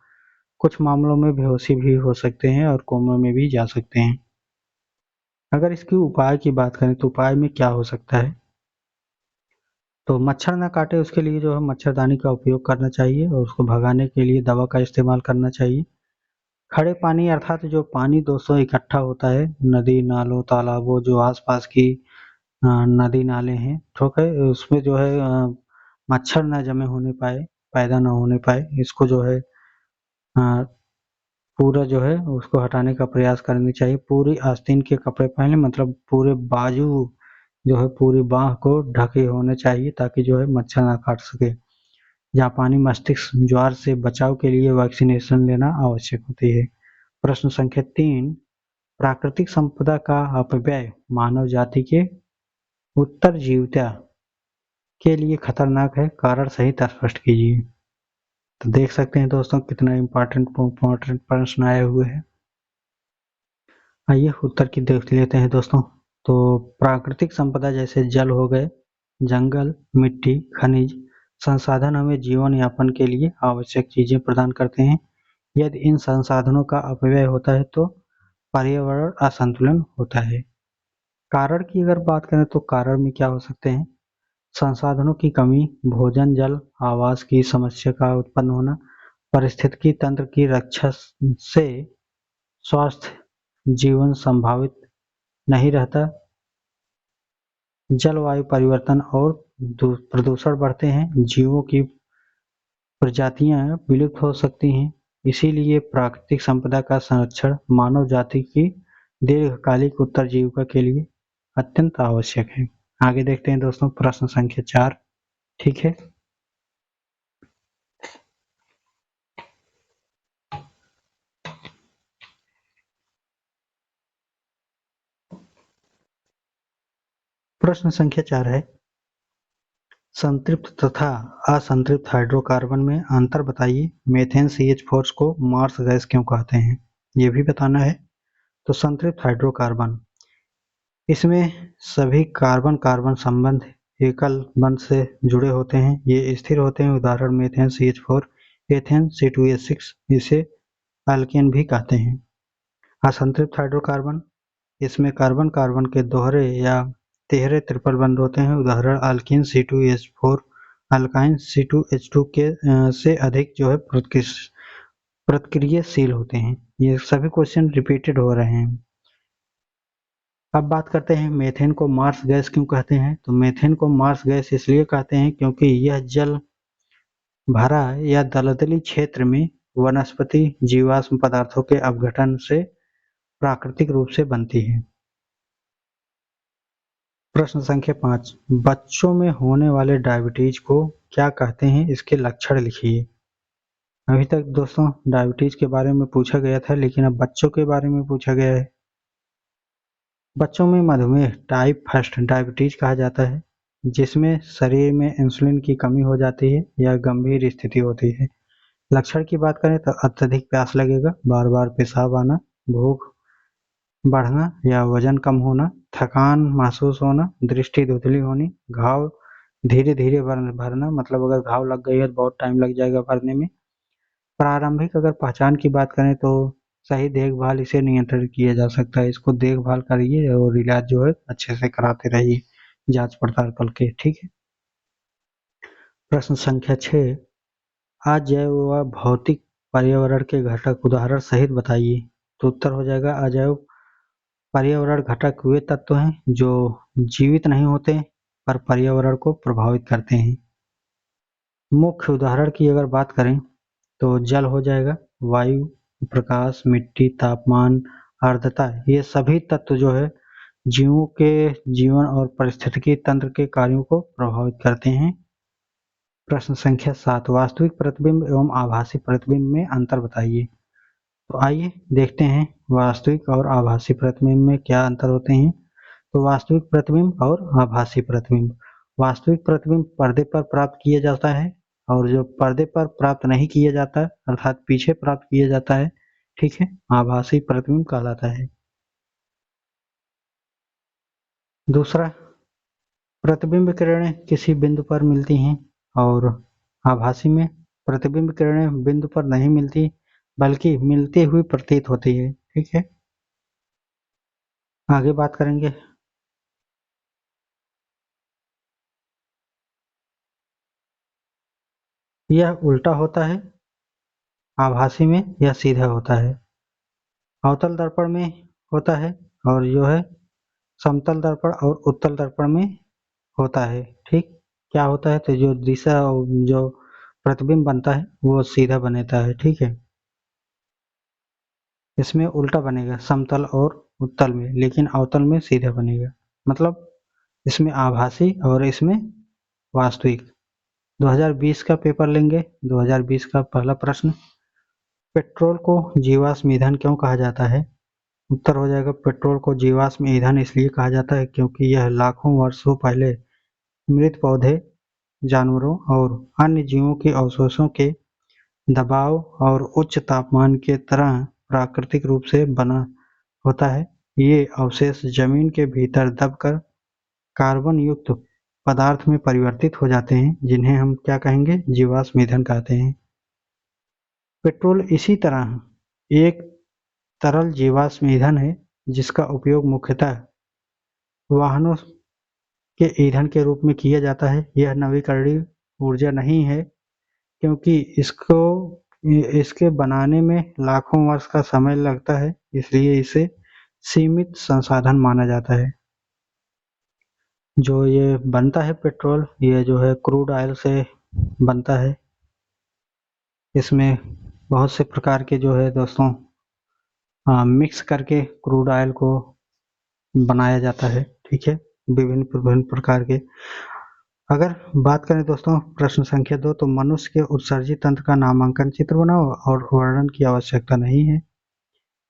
कुछ मामलों में बेहोशी भी हो सकते हैं और कोमा में भी जा सकते हैं। अगर इसकी उपाय की बात करें तो उपाय में क्या हो सकता है, तो मच्छर न काटे उसके लिए जो है मच्छरदानी का उपयोग करना चाहिए, और उसको भगाने के लिए दवा का इस्तेमाल करना चाहिए। खड़े पानी अर्थात जो पानी दोस्तों इकट्ठा होता है नदी नालों तालाबों जो आसपास की नदी नाले हैं, ठीक है, उसमें जो है मच्छर न जमे होने पाए, पैदा न होने पाए, इसको जो है पूरा जो है उसको हटाने का प्रयास करनी चाहिए। पूरी आस्तीन के कपड़े पहने, मतलब पूरे बाजू जो है पूरी बाह को ढके होने चाहिए ताकि जो है मच्छर ना काट सके। जापानी मस्तिष्क ज्वर से बचाव के लिए वैक्सीनेशन लेना आवश्यक होती है। प्रश्न संख्या 3, प्राकृतिक संपदा का अपव्यय मानव जाति के उत्तरजीविता के लिए खतरनाक है, कारण सहित स्पष्ट कीजिए। तो देख सकते हैं दोस्तों कितना इम्पोर्टेंट प्रश्न आए हुए हैं। आइए उत्तर की देख लेते हैं दोस्तों। तो प्राकृतिक संपदा जैसे जल हो गए, जंगल, मिट्टी, खनिज संसाधन हमें जीवन यापन के लिए आवश्यक चीजें प्रदान करते हैं। यदि इन संसाधनों का अपव्यय होता है तो पर्यावरण असंतुलन होता है। कारण की अगर बात करें तो कारण में क्या हो सकते हैं, संसाधनों की कमी, भोजन, जल, आवास की समस्या का उत्पन्न होना, पारिस्थितिकी तंत्र की रक्षा से स्वास्थ्य जीवन संभावित नहीं रहता, जलवायु परिवर्तन और प्रदूषण बढ़ते हैं, जीवों की प्रजातियां विलुप्त हो सकती हैं। इसीलिए प्राकृतिक संपदा का संरक्षण मानव जाति की दीर्घकालिक उत्तरजीविका के लिए अत्यंत आवश्यक है। आगे देखते हैं दोस्तों प्रश्न संख्या 4, ठीक है। प्रश्न संख्या 4 है, संतृप्त तथा असंतृप्त हाइड्रोकार्बन में अंतर बताइए। मेथेन CH4 को मार्स गैस क्यों कहते हैं, ये भी बताना है। तो संतृप्त हाइड्रोकार्बन, इसमें सभी कार्बन कार्बन संबंध एकल बंध से जुड़े होते हैं, ये स्थिर होते हैं। उदाहरण मेथेन CH4, एथेन C2H6, इसे अल्केन भी कहते हैं। असंतृप्त हाइड्रोकार्बन, इसमें कार्बन कार्बन के दोहरे या तिहरे ट्रिपल बंध होते हैं। उदाहरण अल्कीन C2H4, अल्काइन C2H2 के से अधिक जो है प्रतिक्रियाशील होते हैं। ये सभी क्वेश्चन रिपीटेड हो रहे हैं। अब बात करते हैं मीथेन को मार्स गैस क्यों कहते हैं। तो मीथेन को मार्स गैस इसलिए कहते हैं क्योंकि यह जल भरा या दलदली क्षेत्र में वनस्पति जीवाश्म पदार्थों के अपघटन से प्राकृतिक रूप से बनती है। प्रश्न संख्या 5, बच्चों में होने वाले डायबिटीज को क्या कहते हैं, इसके लक्षण लिखिए। अभी तक दोस्तों डायबिटीज के बारे में पूछा गया था, लेकिन अब बच्चों के बारे में पूछा गया है। बच्चों में मधुमेह टाइप 1 डायबिटीज कहा जाता है, जिसमें शरीर में इंसुलिन की कमी हो जाती है या गंभीर स्थिति होती है। लक्षण की बात करें तो अत्यधिक प्यास लगेगा, बार बार पेशाब आना, भूख बढ़ना या वजन कम होना, थकान महसूस होना, दृष्टि धुंधली होनी, घाव धीरे धीरे भरना, मतलब अगर घाव लग गई है तो बहुत टाइम लग जाएगा भरने में। प्रारंभिक अगर पहचान की बात करें तो सही देखभाल इसे नियंत्रित किया जा सकता है। इसको देखभाल करिए और इलाज जो है अच्छे से कराते रहिए, जांच पड़ताल करके, ठीक है। प्रश्न संख्या 6, अजैव व भौतिक पर्यावरण के घटक उदाहरण सहित बताइए। तो उत्तर हो जाएगा अजैव पर्यावरण घटक वे तत्व हैं जो जीवित नहीं होते पर पर्यावरण को प्रभावित करते हैं। मुख्य उदाहरण की अगर बात करें तो जल हो जाएगा, वायु, प्रकाश, मिट्टी, तापमान, आर्द्रता, ये सभी तत्व जो है जीवों के जीवन और पारिस्थितिकी तंत्र के कार्यों को प्रभावित करते हैं। प्रश्न संख्या 7, वास्तविक प्रतिबिंब एवं आभासी प्रतिबिंब में अंतर बताइए। तो आइए देखते हैं वास्तविक और आभासी प्रतिबिंब में क्या अंतर होते हैं। तो वास्तविक प्रतिबिंब और आभासी प्रतिबिंब, वास्तविक प्रतिबिंब पर्दे पर प्राप्त किया जाता है और जो पर्दे पर प्राप्त नहीं किया जाता अर्थात पीछे प्राप्त किया जाता है, ठीक है, आभासी प्रतिबिंब कहलाता है। दूसरा, प्रतिबिंब किरणें किसी बिंदु पर मिलती हैं और आभासी में प्रतिबिंब किरणें बिंदु पर नहीं मिलती बल्कि मिलती हुई प्रतीत होती है, ठीक है। आगे बात करेंगे। यह उल्टा होता है आभासी में, यह सीधा होता है। अवतल दर्पण में होता है और जो है समतल दर्पण और उत्तल दर्पण में होता है, ठीक। क्या होता है तो जो दिशा जो प्रतिबिंब बनता है वो सीधा बनेता है, ठीक है। इसमें उल्टा बनेगा समतल और उत्तल में, लेकिन अवतल में सीधा बनेगा, मतलब इसमें आभासी और इसमें वास्तविक। 2020 का पेपर लेंगे, 2020 का पहला प्रश्न, पेट्रोल को जीवाश्म ईंधन क्यों कहा जाता है। उत्तर हो जाएगा पेट्रोल को जीवाश्म ईंधन इसलिए कहा जाता है क्योंकि यह लाखों वर्षों पहले मृत पौधे, जानवरों और अन्य जीवों के अवशेषों के दबाव और उच्च तापमान के तरह प्राकृतिक रूप से बना होता है। ये अवशेष जमीन के भीतर दबकर कार्बन युक्त पदार्थ में परिवर्तित हो जाते हैं, जिन्हें हम क्या कहेंगे, जीवाश्म ईंधन कहते हैं। पेट्रोल इसी तरह एक तरल जीवाश्म ईंधन है जिसका उपयोग मुख्यतः वाहनों के ईंधन के रूप में किया जाता है। यह नवीकरणीय ऊर्जा नहीं है क्योंकि इसके बनाने में लाखों वर्ष का समय लगता है, इसलिए इसे सीमित संसाधन माना जाता है। जो ये बनता है पेट्रोल, ये जो है क्रूड ऑयल से बनता है। इसमें बहुत से प्रकार के जो है दोस्तों मिक्स करके क्रूड ऑयल को बनाया जाता है, ठीक है, विभिन्न प्रकार के। अगर बात करें दोस्तों प्रश्न संख्या 2, तो मनुष्य के उत्सर्जित तंत्र का नामांकन चित्र बनाओ और वर्णन की आवश्यकता नहीं है।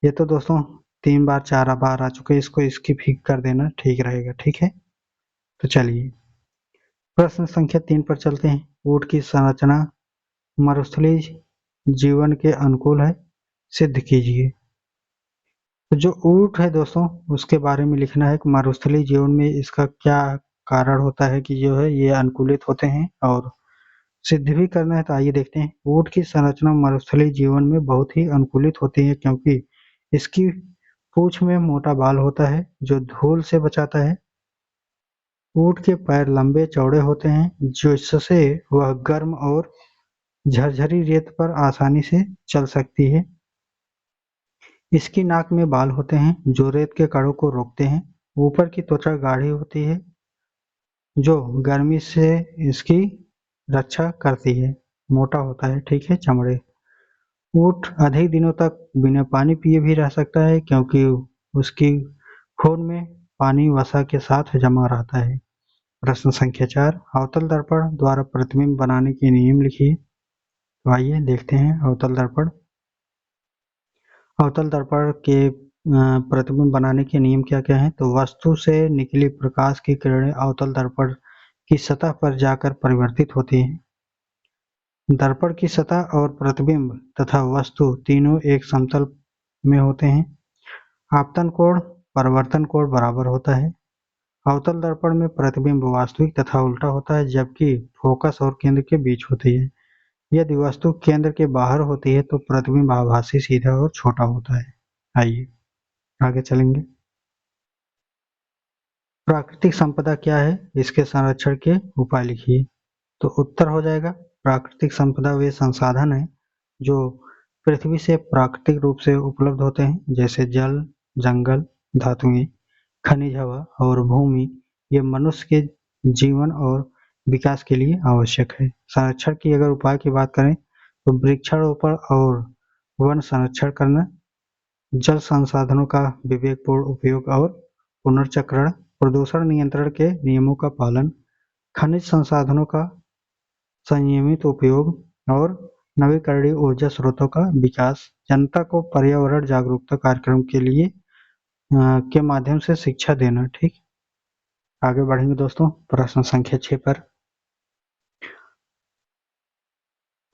ये तो दोस्तों 3 बार 4 बार आ चुके, इसको स्किप ही कर देना ठीक रहेगा, ठीक है। तो चलिए प्रश्न संख्या 3 पर चलते हैं। ऊँट की संरचना मरुस्थलीय जीवन के अनुकूल है, सिद्ध कीजिए। तो जो ऊँट है दोस्तों उसके बारे में लिखना है कि मरुस्थलीय जीवन में इसका क्या कारण होता है कि जो है ये अनुकूलित होते हैं, और सिद्ध भी करना है। तो आइए देखते हैं। ऊँट की संरचना मरुस्थलीय जीवन में बहुत ही अनुकूलित होती है क्योंकि इसकी पूंछ में मोटा बाल होता है जो धूल से बचाता है। ऊँट के पैर लंबे चौड़े होते हैं जिससे वह गर्म और झरझरी रेत पर आसानी से चल सकती है। इसकी नाक में बाल होते हैं जो रेत के कणों को रोकते हैं। ऊपर की त्वचा गाढ़ी होती है जो गर्मी से इसकी रक्षा करती है। मोटा होता है, ठीक है, चमड़े। ऊँट अधिक दिनों तक बिना पानी पिए भी रह सकता है क्योंकि उसकी खून में पानी वसा के साथ जमा रहता है। प्रश्न संख्या 4, अवतल दर्पण द्वारा प्रतिबिंब बनाने के नियम लिखिए। तो आइए देखते हैं अवतल दर्पण। अवतल दर्पण के प्रतिबिंब बनाने के नियम क्या-क्या हैं? तो वस्तु से निकली प्रकाश की किरणें अवतल दर्पण की सतह पर जाकर परिवर्तित होती हैं। दर्पण की सतह और प्रतिबिंब तथा वस्तु तीनों एक समतल में होते हैं। आपतन कोण परावर्तन कोण बराबर होता है। अवतल दर्पण में प्रतिबिंब वास्तविक तथा उल्टा होता है जबकि फोकस और केंद्र के बीच होती है। यदि वस्तु केंद्र के बाहर होती है तो प्रतिबिंब आभासी, सीधा और छोटा होता है। आइए आगे चलेंगे। प्राकृतिक संपदा क्या है? इसके संरक्षण के उपाय लिखिए। तो उत्तर हो जाएगा प्राकृतिक संपदा वे संसाधन हैं जो पृथ्वी से प्राकृतिक रूप से उपलब्ध होते हैं जैसे जल, जंगल, धातुएं, खनिज, हवा और भूमि। ये मनुष्य के जीवन और विकास के लिए आवश्यक है। संरक्षण की अगर उपाय की बात करें तो वृक्षारोपण और वन संरक्षण करना, जल संसाधनों का विवेकपूर्ण उपयोग और पुनर्चक्रण, प्रदूषण नियंत्रण के नियमों का पालन, खनिज संसाधनों का संयमित उपयोग और नवीकरणीय ऊर्जा स्रोतों का विकास। जनता को पर्यावरण जागरूकता कार्यक्रम के लिए के माध्यम से शिक्षा देना। ठीक, आगे बढ़ेंगे दोस्तों प्रश्न संख्या 6 पर।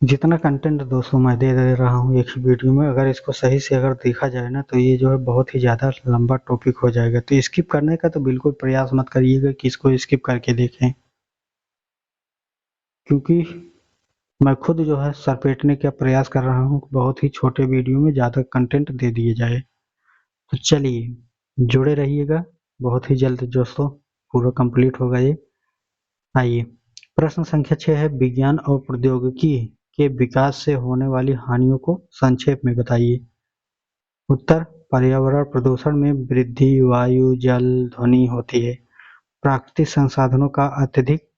जितना कंटेंट दोस्तों मैं दे रहा हूँ एक ही वीडियो में, अगर इसको सही से अगर देखा जाए ना तो ये जो है बहुत ही ज़्यादा लंबा टॉपिक हो जाएगा। तो स्किप करने का तो बिल्कुल प्रयास मत करिएगा कि इसको स्किप करके देखें, क्योंकि मैं खुद जो है सपेटने का प्रयास कर रहा हूँ बहुत ही छोटे वीडियो में ज़्यादा कंटेंट दे दिए जाए। तो चलिए जुड़े रहिएगा, बहुत ही जल्द दोस्तों पूरा कंप्लीट होगा ये। आइए प्रश्न संख्या 6 है, विज्ञान और प्रौद्योगिकी के विकास से होने वाली हानियों को संक्षेप में बताइए। उत्तर, पर्यावरण प्रदूषण में वृद्धि, वायु, जल, ध्वनि होती है। प्राकृतिक संसाधनों का अत्यधिक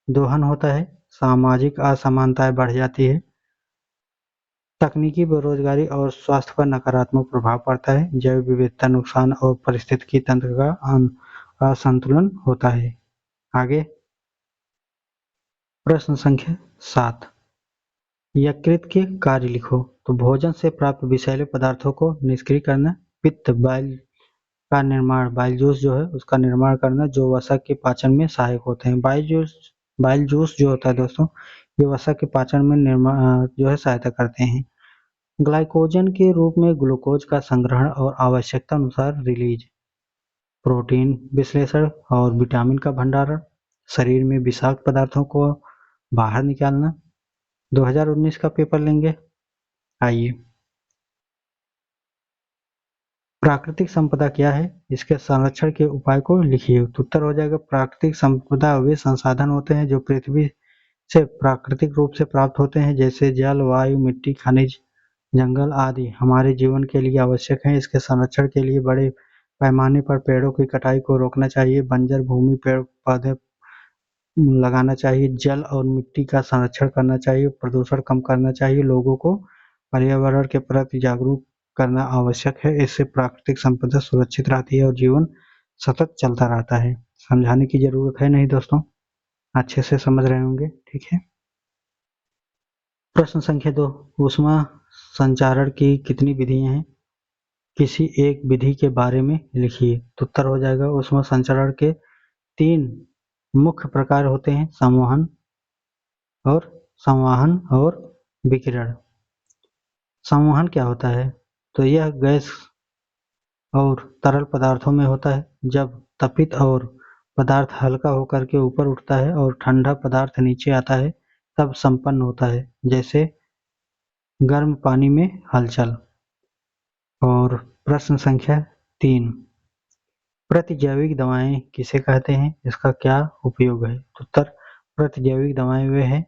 दोहन होता है। सामाजिक असमानताएं बढ़ जाती है। तकनीकी बेरोजगारी और स्वास्थ्य पर नकारात्मक प्रभाव पड़ता है। जैव विविधता नुकसान और पारिस्थितिकी तंत्र का असंतुलन होता है। आगे प्रश्न संख्या 7, यकृत के कार्य लिखो। तो भोजन से प्राप्त विषैले पदार्थों को निष्क्रिय करना, पित्त बाइल का निर्माण, बाइल जूस जो है उसका निर्माण करना जो वसा के पाचन में सहायक होते हैं। बाइल जूस जो होता है दोस्तों ये वसा के पाचन में निर्माण जो है सहायता करते हैं। ग्लाइकोजन के रूप में ग्लूकोज का संग्रहण और आवश्यकता अनुसार रिलीज। प्रोटीन विश्लेषण और विटामिन का भंडारण, शरीर में विषाक्त पदार्थों को बाहर निकालना। 2019 का पेपर लेंगे। आइए प्राकृतिक संपदा क्या है? इसके संरक्षण के उपाय को लिखिए। उत्तर हो जाएगा प्राकृतिक संपदा वे संसाधन होते हैं जो पृथ्वी से प्राकृतिक रूप से प्राप्त होते हैं जैसे जल, वायु, मिट्टी, खनिज, जंगल आदि हमारे जीवन के लिए आवश्यक हैं। इसके संरक्षण के लिए बड़े पैमाने पर पेड़ों की कटाई को रोकना चाहिए। बंजर भूमि पेड़ पौधे लगाना चाहिए। जल और मिट्टी का संरक्षण करना चाहिए। प्रदूषण कम करना चाहिए। लोगों को पर्यावरण के प्रति जागरूक करना आवश्यक है। इससे प्राकृतिक संपदा सुरक्षित रहती है और जीवन सतत चलता रहता है। समझाने की जरूरत है नहीं दोस्तों, अच्छे से समझ रहे होंगे। ठीक है, प्रश्न संख्या 2, ऊष्मा संचारण की कितनी विधियां हैं? किसी एक विधि के बारे में लिखिए। तो उत्तर हो जाएगा ऊष्मा संचारण के 3 मुख्य प्रकार होते हैं, संवहन और विकिरण। संवहन क्या होता है? तो यह गैस और तरल पदार्थों में होता है। जब तपित और पदार्थ हल्का होकर के ऊपर उठता है और ठंडा पदार्थ नीचे आता है तब संपन्न होता है, जैसे गर्म पानी में हलचल। और प्रश्न संख्या 3, प्रतिजैविक दवाएं किसे कहते हैं? इसका क्या उपयोग है? उत्तर, प्रतिजैविक दवाएं वे हैं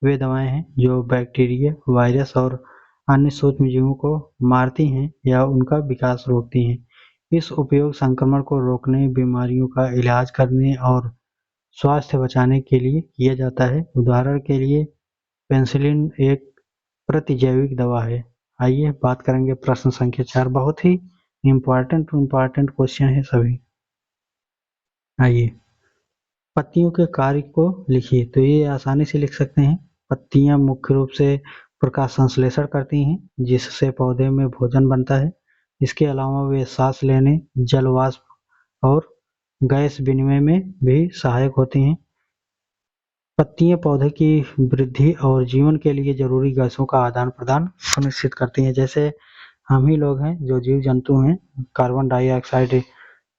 वे दवाएं हैं जो बैक्टीरिया, वायरस और अन्य सूक्ष्मजीवों को मारती हैं या उनका विकास रोकती हैं। इस उपयोग संक्रमण को रोकने, बीमारियों का इलाज करने और स्वास्थ्य बचाने के लिए किया जाता है। उदाहरण के लिए पेनिसिलिन एक प्रतिजैविक दवा है। आइए बात करेंगे प्रश्न संख्या 4। बहुत ही इम्पोर्टेंट क्वेश्चन है सभी। आइए, पत्तियों के कार्य को लिखिए। तो ये आसानी से लिख सकते हैं। पत्तियां मुख्य रूप से प्रकाश संश्लेषण करती हैं, जिससे पौधे में भोजन बनता है। इसके अलावा वे सांस लेने, जल वाष्प और गैस विनिमय में भी सहायक होती हैं। पत्तियां पौधे की वृद्धि और जीवन के लिए जरूरी गैसों का आदान प्रदान सुनिश्चित करती हैं। जैसे हम ही लोग हैं, जो जीव जंतु हैं, कार्बन डाइऑक्साइड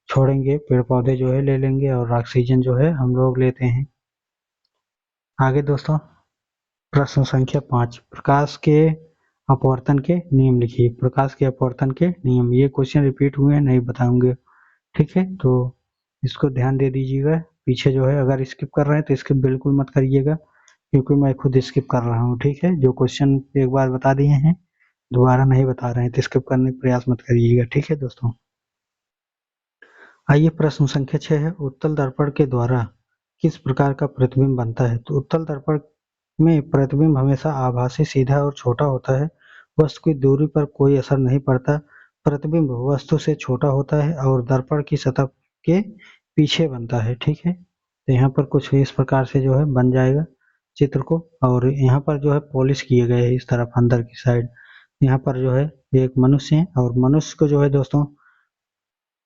छोड़ेंगे, पेड़ पौधे जो है ले लेंगे और ऑक्सीजन जो है हम लोग लेते हैं। आगे दोस्तों, प्रश्न संख्या 5। प्रकाश के अपवर्तन के नियम लिखिए। प्रकाश के अपवर्तन के नियम, ये क्वेश्चन रिपीट हुए हैं, नहीं बताऊंगे, ठीक है, तो इसको ध्यान दे दीजिएगा। पीछे जो है अगर स्किप कर रहे हैं तो स्किप बिल्कुल मत करिएगा, क्योंकि मैं खुद स्किप कर रहा हूँ, ठीक है। जो क्वेश्चन एक बार बता दिए हैं दोबारा नहीं बता रहे हैं तो स्किप करने का प्रयास मत करिएगा, ठीक है दोस्तों। आइए, प्रश्न संख्या 6 है, उत्तल दर्पण के द्वारा किस प्रकार का प्रतिबिंब बनता है। तो उत्तल दर्पण में प्रतिबिंब हमेशा आभासी, सीधा और छोटा होता है। वस्तु की दूरी पर कोई असर नहीं पड़ता। प्रतिबिंब वस्तु से छोटा होता है और दर्पण की सतह के पीछे बनता है, ठीक है। तो यहाँ पर कुछ इस प्रकार से जो है बन जाएगा चित्र को, और यहाँ पर जो है पॉलिश किए गए हैं इस तरफ अंदर की साइड। यहाँ पर जो है एक मनुष्य है, और मनुष्य को जो है दोस्तों,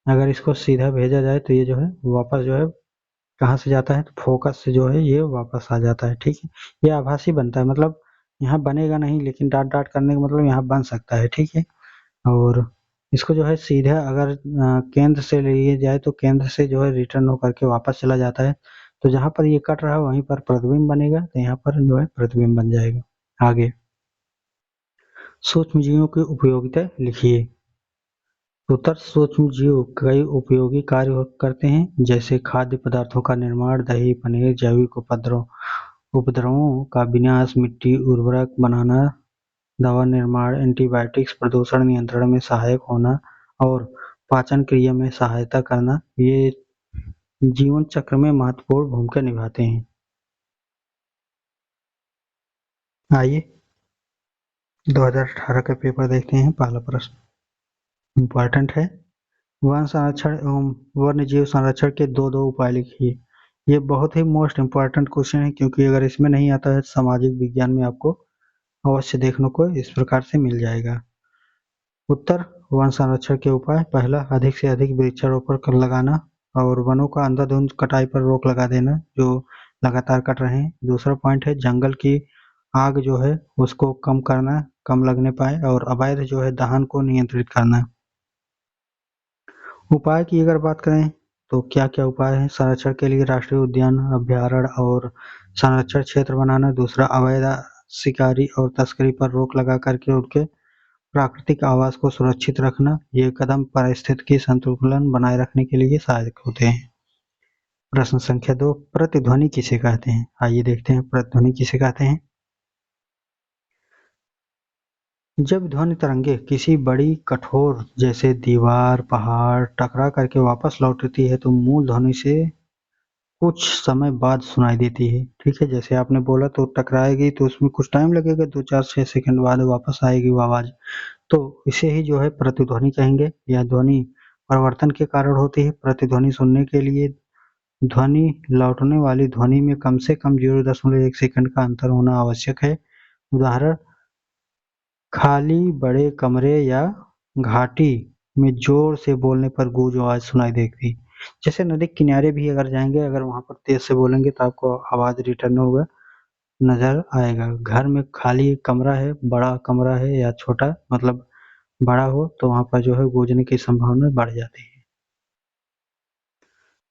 अगर इसको सीधा भेजा जाए तो ये जो है वापस जो है कहाँ से जाता है, तो फोकस से जो है ये वापस आ जाता है, ठीक है। ये आभासी बनता है, मतलब यहाँ बनेगा नहीं, लेकिन डॉट डॉट करने का मतलब यहाँ बन सकता है, ठीक है। और इसको जो है सीधा अगर केंद्र से लिए जाए तो केंद्र से जो है रिटर्न होकर के वापस चला जाता है। तो जहाँ पर ये कट रहा है वहीं पर प्रतिबिंब बनेगा, तो यहाँ पर जो है प्रतिबिंब बन जाएगा। आगे, सूक्ष्मजीवों की उपयोगिता लिखिए। उत्तर, सूक्ष्मजीव कई उपयोगी कार्य करते हैं, जैसे खाद्य पदार्थों का निर्माण, दही, पनीर, जैविक उपद्रवों का विनाश, मिट्टी उर्वरक बनाना, दवा निर्माण, एंटीबायोटिक्स, प्रदूषण नियंत्रण में सहायक होना और पाचन क्रिया में सहायता करना, ये जीवन चक्र में महत्वपूर्ण भूमिका निभाते हैं। आइए 2018 का पेपर देखते हैं। पहला प्रश्न इम्पोर्टेंट है। वन संरक्षण एवं वन्य जीव संरक्षण के दो उपाय लिखिए। ये बहुत ही मोस्ट इम्पोर्टेंट क्वेश्चन है, क्योंकि अगर इसमें नहीं आता है सामाजिक विज्ञान में आपको अवश्य देखने को इस प्रकार से मिल जाएगा। उत्तर, वन संरक्षण के उपाय। पहला, अधिक से अधिक वृक्षारोपण कर लगाना और वनों का अंधाधुंध कटाई पर रोक लगा देना, जो लगातार कट रहे हैं। दूसरा पॉइंट है, जंगल की आग जो है उसको कम करना, कम लगने पाए, और अवैध जो है दहन को नियंत्रित करना। उपाय की अगर बात करें तो क्या क्या उपाय है। संरक्षण के लिए राष्ट्रीय उद्यान, अभ्यारण्य और संरक्षण क्षेत्र बनाना। दूसरा, अवैध शिकारी और तस्करी पर रोक लगा करके उनके प्राकृतिक आवास को सुरक्षित रखना। ये कदम पारिस्थितिकी संतुलन बनाए रखने के लिए सहायक होते हैं। प्रश्न संख्या 2, प्रतिध्वनि किसे कहते हैं। आइए देखते हैं प्रतिध्वनि किसे कहते हैं। जब ध्वनि तरंगे किसी बड़ी कठोर जैसे दीवार, पहाड़ टकरा करके वापस लौटती है तो मूल ध्वनि से कुछ समय बाद सुनाई देती है, ठीक है। जैसे आपने बोला तो टकराएगी तो उसमें कुछ टाइम लगेगा, 2-4-6 सेकंड बाद वापस आएगी वो आवाज, तो इसे ही जो है प्रतिध्वनि कहेंगे। यह ध्वनि परिवर्तन के कारण होती है। प्रतिध्वनि सुनने के लिए ध्वनि लौटने वाली ध्वनि में कम से कम 0.1 सेकंड का अंतर होना आवश्यक है। उदाहरण, खाली बड़े कमरे या घाटी में जोर से बोलने पर गूंज आवाज सुनाई देगी। जैसे नदी किनारे भी अगर जाएंगे, अगर वहां पर तेज से बोलेंगे तो आपको आवाज रिटर्न होगा, नजर आएगा। घर में खाली कमरा है, बड़ा कमरा है या छोटा, मतलब बड़ा हो, तो वहां पर जो है गूंजने की संभावना बढ़ जाती है।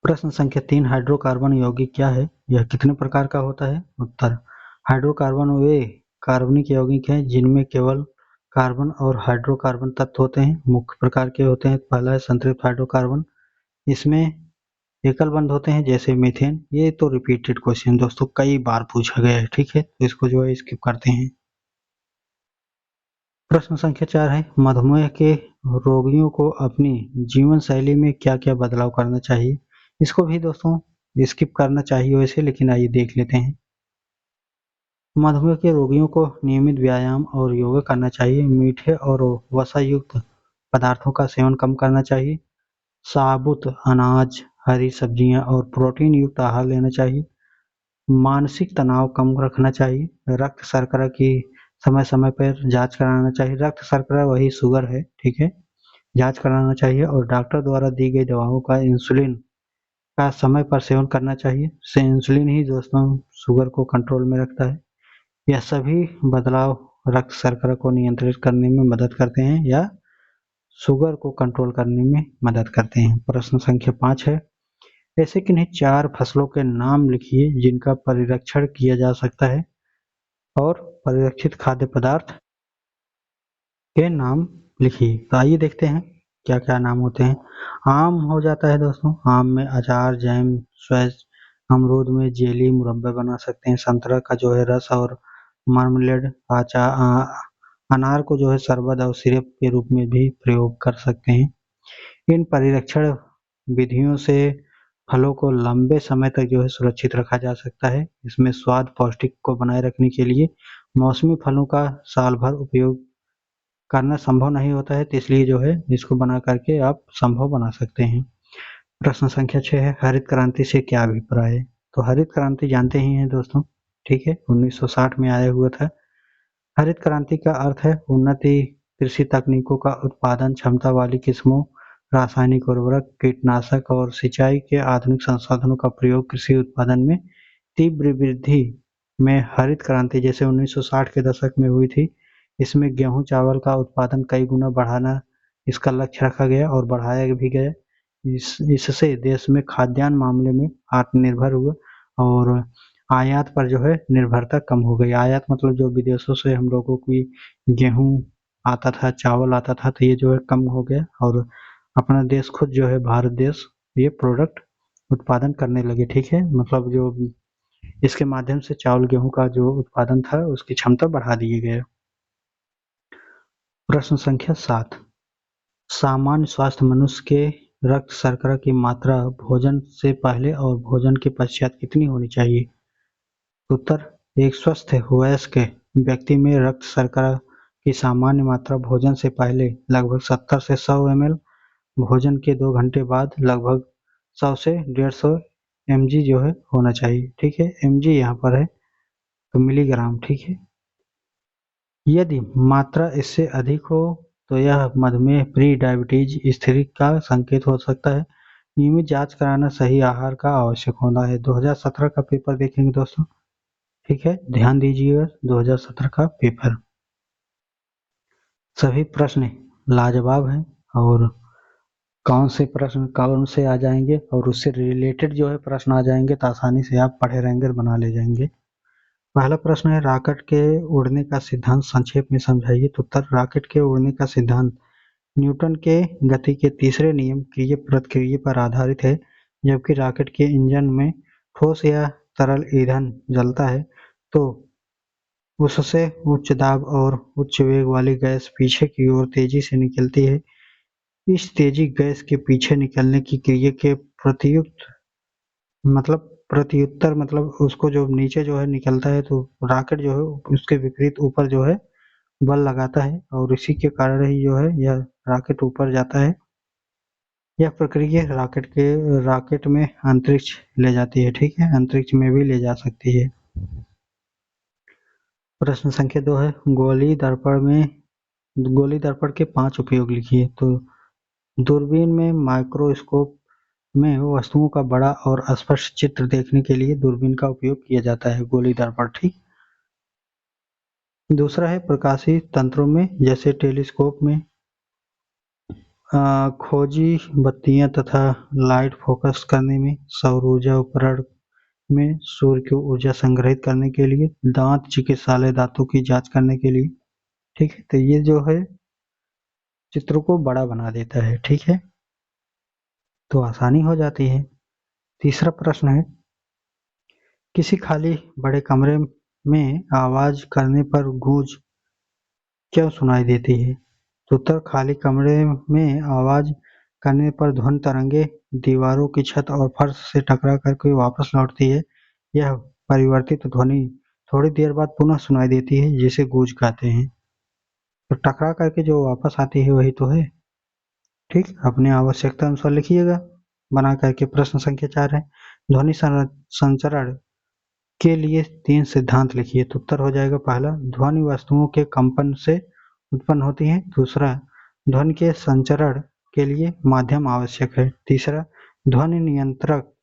प्रश्न संख्या 3, हाइड्रोकार्बन यौगिक क्या है, यह कितने प्रकार का होता है। उत्तर, हाइड्रोकार्बन वे कार्बनिक यौगिक हैं जिनमें केवल कार्बन और हाइड्रोकार्बन तत्व होते हैं। मुख्य प्रकार के होते हैं। पहला है संतृप्त हाइड्रोकार्बन, इसमें एकल बंध होते हैं जैसे मीथेन। ये तो रिपीटेड क्वेश्चन दोस्तों कई बार पूछा गया है, ठीक है, तो इसको जो है स्किप करते हैं। प्रश्न संख्या 4 है, मधुमेह के रोगियों को अपनी जीवन शैली में क्या क्या बदलाव करना चाहिए। इसको भी दोस्तों स्किप करना चाहिए वैसे, लेकिन आइए देख लेते हैं। मधुमेह के रोगियों को नियमित व्यायाम और योगा करना चाहिए। मीठे और वसा युक्त पदार्थों का सेवन कम करना चाहिए। साबुत अनाज, हरी सब्जियां और प्रोटीन युक्त आहार लेना चाहिए। मानसिक तनाव कम रखना चाहिए। रक्त शर्करा की समय समय पर जांच कराना चाहिए। रक्त शर्करा वही शुगर है, ठीक है, जांच कराना चाहिए। और डॉक्टर द्वारा दी गई दवाओं का इंसुलिन का समय पर सेवन करना चाहिए। से इंसुलिन ही दोस्तों शुगर को कंट्रोल में रखता है। यह सभी बदलाव रक्त शर्करा को नियंत्रित करने में मदद करते हैं या शुगर को कंट्रोल करने में मदद करते हैं। प्रश्न संख्या 5 है, ऐसे किन्हीं 4 फसलों के नाम लिखिए जिनका परिरक्षण किया जा सकता है और परिरक्षित खाद्य पदार्थ के नाम लिखिए। तो आइए देखते हैं क्या क्या नाम होते हैं। आम हो जाता है दोस्तों, आम में अचार, जैम, स्क्वैश। अमरूद में जेली, मुरब्बे बना सकते हैं। संतरा का जो है रस और मार्मलेड। अनार को जो है शरबत और सिरप के रूप में भी प्रयोग कर सकते हैं। इन परिरक्षण विधियों से फलों को लंबे समय तक जो है सुरक्षित रखा जा सकता है। इसमें स्वाद पौष्टिक को बनाए रखने के लिए मौसमी फलों का साल भर उपयोग करना संभव नहीं होता है, तो इसलिए जो है इसको बना करके आप संभव बना सकते हैं। प्रश्न संख्या 6 है, हरित क्रांति से क्या अभिप्राय है। तो हरित क्रांति जानते ही हैं दोस्तों, ठीक है, 1960 में आया हुआ था। हरित क्रांति का अर्थ है उन्नति कृषि तकनीकों का उत्पादन क्षमता वाली किस्मों, रासायनिक उर्वरक, कीटनाशक और सिंचाई के आधुनिक संसाधनों का प्रयोग कृषि उत्पादन में तीव्र वृद्धि में हरित क्रांति जैसे 1960 के दशक में हुई थी। इसमें गेहूं चावल का उत्पादन कई गुना बढ़ाना इसका लक्ष्य रखा गया और बढ़ाया भी गया। इससे देश में खाद्यान्न मामले में आत्मनिर्भर हुआ और आयात पर जो है निर्भरता कम हो गई। आयात मतलब जो विदेशों से हम लोगों की गेहूं आता था, चावल आता था, तो ये जो है कम हो गया और अपना देश खुद जो है भारत देश ये प्रोडक्ट उत्पादन करने लगे, ठीक है, मतलब जो इसके माध्यम से चावल गेहूं का जो उत्पादन था उसकी क्षमता बढ़ा दिए गए। प्रश्न संख्या 7, सामान्य स्वास्थ्य मनुष्य के रक्त शर्करा की मात्रा भोजन से पहले और भोजन के पश्चात कितनी होनी चाहिए। उत्तर, एक स्वस्थ वयस्क व्यक्ति में रक्त शर्करा की सामान्य मात्रा भोजन से पहले लगभग 70 से 100 ml, भोजन के 2 घंटे बाद लगभग 100 से 150 mg जो है होना चाहिए, ठीक है, mg यहाँ पर है तो मिलीग्राम, ठीक है। यदि मात्रा इससे अधिक हो तो यह मधुमेह, प्री डायबिटीज स्थिति का संकेत हो सकता है। नियमित जांच कराना, सही आहार का आवश्यक होना है। 2017 का पेपर देखेंगे दोस्तों, ठीक है, ध्यान दीजिएगा 2017 का पेपर। सभी प्रश्न लाजवाब हैं और कौन से प्रश्न कौन से आ जाएंगे और उससे रिलेटेड जो है प्रश्न आ जाएंगे तो आसानी से आप पढ़े रहेंगे और बना ले जाएंगे। पहला प्रश्न है, रॉकेट के उड़ने का सिद्धांत संक्षेप में समझाइए। तो उत्तर, रॉकेट के उड़ने का सिद्धांत न्यूटन के गति के तीसरे नियम क्रिया प्रतिक्रिया पर आधारित है। जबकि रॉकेट के इंजन में ठोस या तरल ईंधन जलता है तो उससे उच्च दाब और उच्च वेग वाली गैस पीछे की ओर तेजी से निकलती है। इस तेजी गैस के पीछे निकलने की क्रिया के प्रत्युत्तर मतलब उसको जो नीचे जो है निकलता है तो रॉकेट जो है उसके विपरीत ऊपर जो है बल लगाता है और इसी के कारण ही जो है यह रॉकेट ऊपर जाता है। यह प्रक्रिया रॉकेट में अंतरिक्ष ले जाती है, ठीक है, अंतरिक्ष में भी ले जा सकती है। प्रश्न संख्या 2 है, गोली दर्पण के 5 उपयोग लिखिए। तो दूरबीन में माइक्रोस्कोप में वस्तुओं का बड़ा और स्पष्ट चित्र देखने के लिए दूरबीन का उपयोग किया जाता है, गोली दर्पण, ठीक। दूसरा है, प्रकाशीय तंत्रों में जैसे टेलीस्कोप में खोजी बत्तियां तथा लाइट फोकस करने में, सौर ऊर्जा उपकरण में सूर्य की ऊर्जा संग्रहित करने के लिए, दांत चिकित्सालय दांतों की जांच करने के लिए, ठीक है, तो ये जो है चित्र को बड़ा बना देता है, ठीक है, तो आसानी हो जाती है। तीसरा प्रश्न है, किसी खाली बड़े कमरे में आवाज करने पर गूंज क्यों सुनाई देती है? तो उत्तर, खाली कमरे में आवाज करने पर ध्वनि तरंगे दीवारों की छत और फर्श से टकरा करके वापस लौटती है। यह परिवर्तित ध्वनि थोड़ी देर बाद पुनः सुनाई देती है, जिसे गूंज कहते हैं। तो टकरा करके जो वापस आती है वही तो है। ठीक, अपने आवश्यकता अनुसार लिखिएगा बना करके। प्रश्न संख्या 4 है, ध्वनि संचरण के लिए 3 सिद्धांत लिखिए। तो उत्तर हो जाएगा, पहला, ध्वनि वस्तुओं के कंपन से उत्पन्न होती है। दूसरा, ध्वनि के संचरण के लिए माध्यम आवश्यक है। तीसरा, ध्वनि नियंत्रक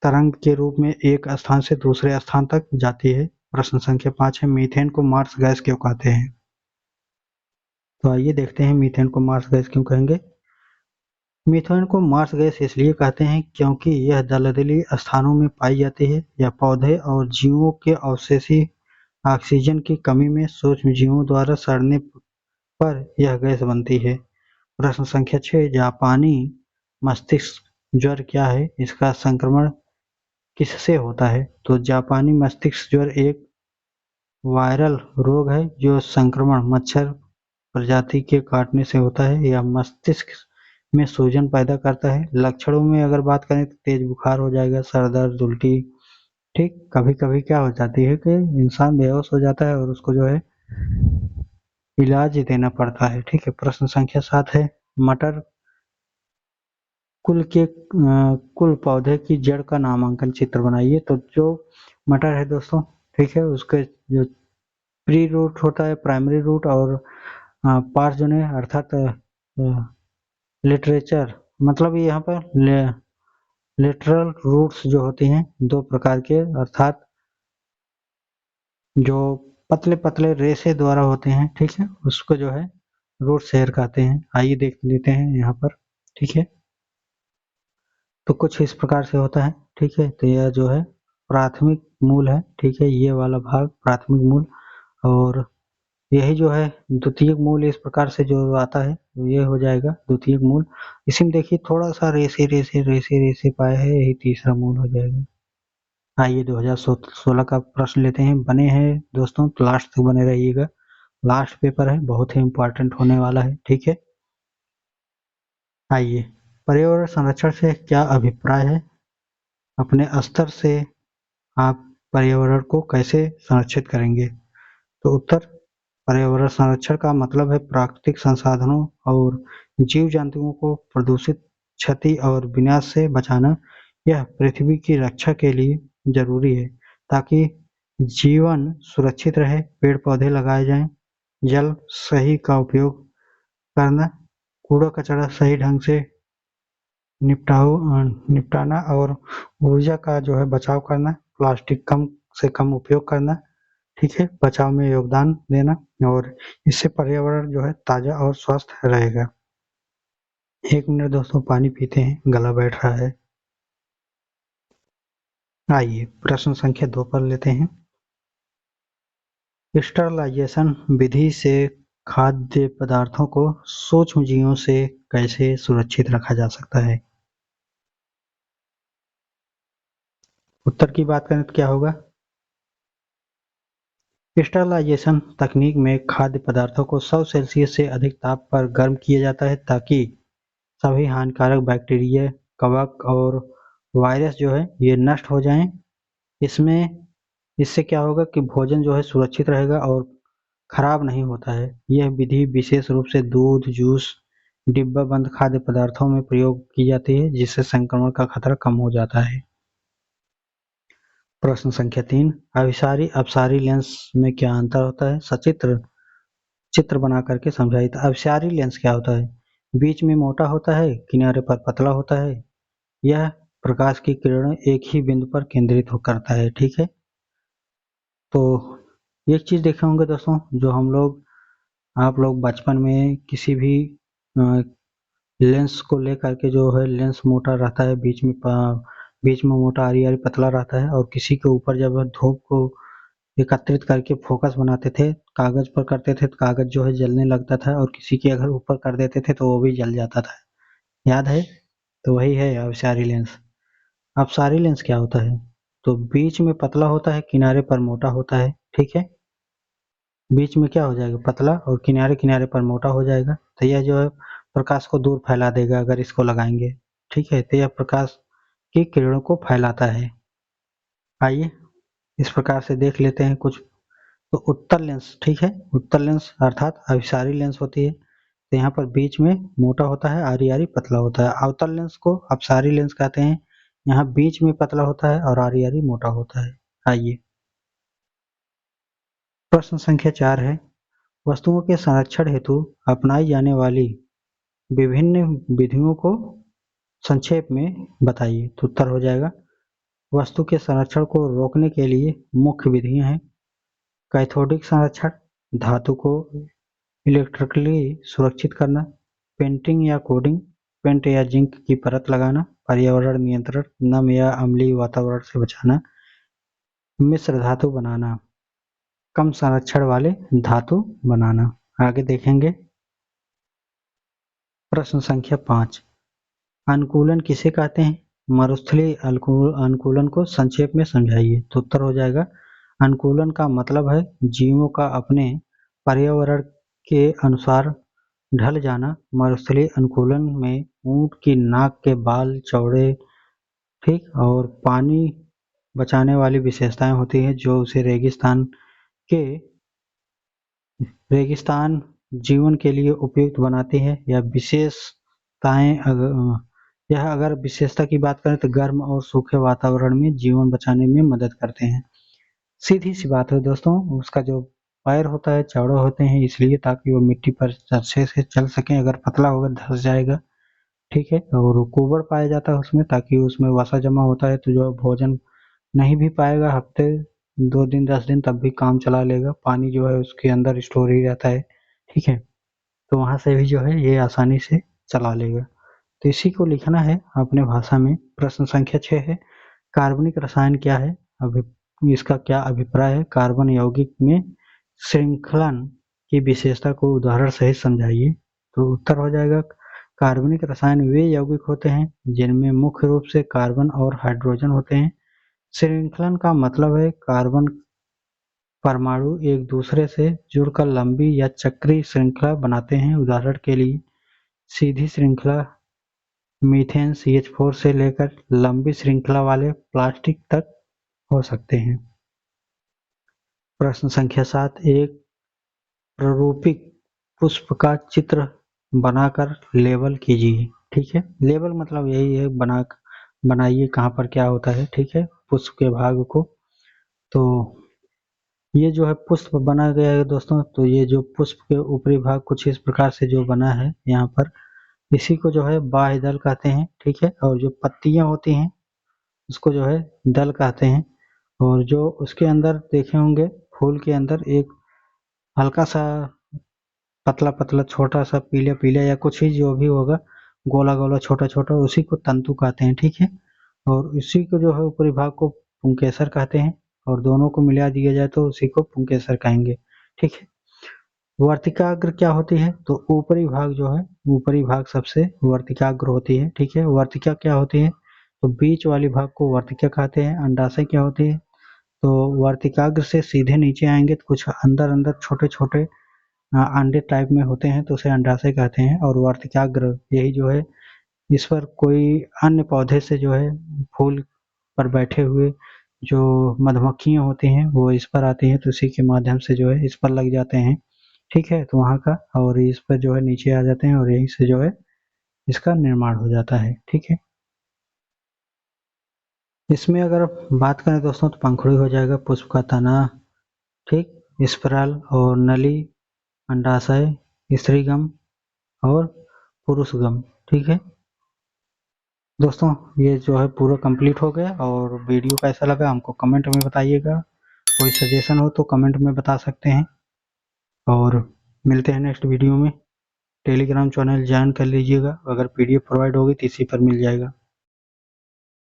तरंग के रूप में एक स्थान से दूसरे स्थान तक जाती है। प्रश्न संख्या 5 है, मीथेन को मार्स गैस क्यों कहते हैं? तो आइए देखते हैं मीथेन को मार्स गैस क्यों कहेंगे। मीथेन को मार्स गैस इसलिए कहते हैं क्योंकि यह दलदली स्थानों में पाई जाती है। यह पौधे और जीवों के अवशेषी ऑक्सीजन की कमी में सूक्ष्म जीवों द्वारा सड़ने पर यह गैस बनती है। प्रश्न संख्या 6, जापानी मस्तिष्क ज्वर क्या है? इसका संक्रमण किससे होता है? तो जापानी मस्तिष्क ज्वर एक वायरल रोग है जो संक्रमण मच्छर प्रजाति के काटने से होता है। यह मस्तिष्क में सूजन पैदा करता है। लक्षणों में अगर बात करें तो तेज बुखार हो जाएगा, सर दर्द, उल्टी। ठीक, कभी कभी क्या हो जाती है कि इंसान बेहोश हो जाता है और उसको जो है इलाज देना पड़ता है। ठीक है। प्रश्न संख्या 7 है, मटर कुल पौधे की जड़ का नामांकन चित्र बनाइए। तो जो मटर है दोस्तों, ठीक है, उसके जो प्री रूट होता है, प्राइमरी रूट और पार्ट जो है अर्थात लिटरेचर, मतलब यहाँ पर लेटरल रूट्स जो होती हैं 2 प्रकार के, अर्थात जो पतले पतले रेशे द्वारा होते हैं, ठीक है, उसको जो है रूट शेयर कहते हैं। आइए देख लेते हैं यहाँ पर। ठीक है, तो कुछ इस प्रकार से होता है। ठीक है, तो यह जो है प्राथमिक मूल है। ठीक है, ये वाला भाग प्राथमिक मूल, और यही जो है द्वितीयक मूल। इस प्रकार से जो आता है ये हो जाएगा द्वितीयक मूल। इसी में देखिए थोड़ा सा रेसे रेसे रेसे रेसे पाए है, यही तीसरा मूल हो जाएगा। आइए 2016 का प्रश्न लेते हैं। बने हैं दोस्तों तो लास्ट तक बने रहिएगा, लास्ट पेपर है, बहुत ही इंपॉर्टेंट होने वाला है। ठीक है, आइए, पर्यावरण संरक्षण से क्या अभिप्राय है? अपने स्तर से आप पर्यावरण को कैसे संरक्षित करेंगे? तो उत्तर, पर्यावरण संरक्षण का मतलब है प्राकृतिक संसाधनों और जीव जंतुओं को प्रदूषित, क्षति और विनाश से बचाना। यह पृथ्वी की रक्षा के लिए जरूरी है ताकि जीवन सुरक्षित रहे। पेड़ पौधे लगाए जाएं, जल सही का उपयोग करना, कूड़ा कचरा सही ढंग से निपटाना और ऊर्जा का जो है बचाव करना, प्लास्टिक कम से कम उपयोग करना। ठीक है, बचाव में योगदान देना, और इससे पर्यावरण जो है ताजा और स्वस्थ रहेगा। 1 मिनट दोस्तों, पानी पीते हैं, गला बैठ रहा है। आइए प्रश्न संख्या 2 पर लेते हैं। स्टरलाइजेशन विधि से खाद्य पदार्थों को सूक्ष्म जीवों से कैसे सुरक्षित रखा जा सकता है? उत्तर की बात करें तो क्या होगा? स्टरलाइजेशन तकनीक में खाद्य पदार्थों को 100 सेल्सियस से अधिक ताप पर गर्म किया जाता है ताकि सभी हानिकारक बैक्टीरिया, कवक और वायरस जो है ये नष्ट हो जाएं। इससे क्या होगा कि भोजन जो है सुरक्षित रहेगा और खराब नहीं होता है। यह विधि विशेष रूप से दूध, जूस, डिब्बाबंद खाद्य पदार्थों में प्रयोग की जाती है, जिससे संक्रमण का खतरा कम हो जाता है। प्रश्न संख्या 3, अभिसारी अपसारी लेंस में क्या अंतर होता है? सचित्र चित्र बना करके समझाइए। तो अभिसारी लेंस क्या होता है? बीच में मोटा होता है, किनारे पर पतला होता है। यह प्रकाश की किरणें एक ही बिंदु पर केंद्रित करता है। ठीक है, तो एक चीज देखे होंगे दोस्तों, जो आप लोग बचपन में किसी भी लेंस को लेकर के जो है लेंस मोटा रहता है, बीच में मोटा आरी आरी पतला रहता है, और किसी के ऊपर जब धूप को एकत्रित करके फोकस बनाते थे, कागज पर करते थे तो कागज जो है जलने लगता था, और किसी के अगर ऊपर कर देते थे तो वो भी जल जाता था। याद है? तो वही है अभिसारी लेंस। अपसारी लेंस क्या होता है? तो बीच में पतला होता है, किनारे पर मोटा होता है, ठीक है। बीच में क्या हो जाएगा? पतला, और किनारे किनारे पर मोटा हो जाएगा। तो यह जो है प्रकाश को दूर फैला देगा अगर इसको लगाएंगे, ठीक है। तो यह प्रकाश की किरणों को फैलाता है। आइए इस प्रकार से देख लेते हैं कुछ। तो उत्तल लेंस, ठीक है, उत्तल लेंस अर्थात अभिसारी लेंस होती है। तो यहाँ पर बीच में मोटा होता है, आरी आरी पतला होता है। अवतल लेंस को अपसारी लेंस कहते हैं। यहाँ बीच में पतला होता है और आरी आरी मोटा होता है। आइए प्रश्न संख्या 4 है, वस्तुओं के संरक्षण हेतु अपनाई जाने वाली विभिन्न विधियों को संक्षेप में बताइए। तो उत्तर हो जाएगा, वस्तु के संरक्षण को रोकने के लिए मुख्य विधियां हैं कैथोडिक संरक्षण, धातु को इलेक्ट्रिकली सुरक्षित करना, पेंटिंग या कोडिंग, पेंट या जिंक की परत लगाना, पर्यावरण नियंत्रण, नम या अम्लीय वातावरण से बचाना, मिश्र धातु बनाना, कम संरक्षण वाले धातु बनाना। आगे देखेंगे प्रश्न संख्या 5, अनुकूलन किसे कहते हैं? मरुस्थलीय अनुकूलन को संक्षेप में समझाइए। तो उत्तर हो जाएगा, अनुकूलन का मतलब है जीवों का अपने पर्यावरण के अनुसार ढल जाना। मरुस्थलीय अनुकूलन में ऊंट की नाक के बाल चौड़े, ठीक, और पानी बचाने वाली विशेषताएं होती है जो उसे रेगिस्तान जीवन के लिए उपयुक्त बनाती है। यह अगर विशेषता की बात करें तो गर्म और सूखे वातावरण में जीवन बचाने में मदद करते हैं। सीधी सी बात है दोस्तों, उसका जो पैर होता है चौड़े होते हैं इसलिए ताकि वो मिट्टी पर अच्छे से चल सके। अगर पतला होगा धंस जाएगा, ठीक है। और कुबड़ पाया जाता है उसमें ताकि उसमें वसा जमा होता है तो जो भोजन नहीं भी पाएगा हफ्ते 2 दिन 10 दिन तब भी काम चला लेगा। पानी जो है उसके अंदर स्टोर ही रहता है, ठीक है। तो वहां से भी जो है ये आसानी से चला लेगा। तो इसी को लिखना है अपने भाषा में। प्रश्न संख्या 6 है, कार्बनिक रसायन क्या है? इसका क्या अभिप्राय है? कार्बन यौगिक में श्रृंखलन की विशेषता को उदाहरण सहित समझाइए। तो उत्तर हो जाएगा, कार्बनिक रसायन वे यौगिक होते हैं जिनमें मुख्य रूप से कार्बन और हाइड्रोजन होते हैं। श्रृंखलन का मतलब है कार्बन परमाणु एक दूसरे से जुड़कर लंबी या चक्रीय श्रृंखला बनाते हैं। उदाहरण के लिए सीधी श्रृंखला मीथेन CH4 से लेकर लंबी श्रृंखला वाले प्लास्टिक तक हो सकते हैं। प्रश्न संख्या 7, एक प्रारूपिक पुष्प का चित्र बनाकर लेबल कीजिए। ठीक है, लेबल मतलब यही है बनाइए कहाँ पर क्या होता है, ठीक है, पुष्प के भाग को। तो ये जो है पुष्प बना गया है दोस्तों। तो ये जो पुष्प के ऊपरी भाग कुछ इस प्रकार से जो बना है यहाँ पर, इसी को जो है बाह्य दल कहते हैं, ठीक है। और जो पत्तियां होती हैं उसको जो है दल कहते हैं। और जो उसके अंदर देखे होंगे फूल के अंदर एक हल्का सा पतला पतला छोटा सा पीला पीला या कुछ ही जो भी होगा गोला गोला छोटा छोटा, उसी को तंतु कहते हैं, ठीक है। और इसी को जो है ऊपरी भाग को पुंकेसर कहते हैं। और दोनों को मिला दिया जाए तो उसी को पुंकेसर कहेंगे, ठीक है। वर्तिकाग्र क्या होती है? तो ऊपरी भाग जो है, ऊपरी भाग सबसे वर्तिकाग्र होती है, ठीक है। वर्तिका क्या होती है? तो बीच वाली भाग को वर्तिका कहते हैं। अंडाशय क्या होती है? तो वर्तिकाग्र से सीधे नीचे आएंगे तो कुछ अंदर अंदर छोटे छोटे अंडे टाइप में होते हैं तो उसे अंडाशय कहते हैं। और वर्तिकाग्र यही जो है, इस पर कोई अन्य पौधे से जो है फूल पर बैठे हुए जो मधुमक्खियां होती हैं वो इस पर आती हैं तो उसी के माध्यम से जो है इस पर लग जाते हैं, ठीक है। तो वहाँ का और इस पर जो है नीचे आ जाते हैं और यहीं से जो है इसका निर्माण हो जाता है, ठीक है। इसमें अगर बात करें दोस्तों तो पंखुड़ी हो जाएगा, पुष्प का तना, ठीक, स्पिरल और नली, अंडाशय, स्त्रीगम और पुरुषगम, ठीक है। दोस्तों ये जो है पूरा कंप्लीट हो गया। और वीडियो कैसा लगा हमको कमेंट में बताइएगा। कोई सजेशन हो तो कमेंट में बता सकते हैं। और मिलते हैं नेक्स्ट वीडियो में। टेलीग्राम चैनल ज्वाइन कर लीजिएगा, अगर PDF प्रोवाइड होगी तो इसी पर मिल जाएगा।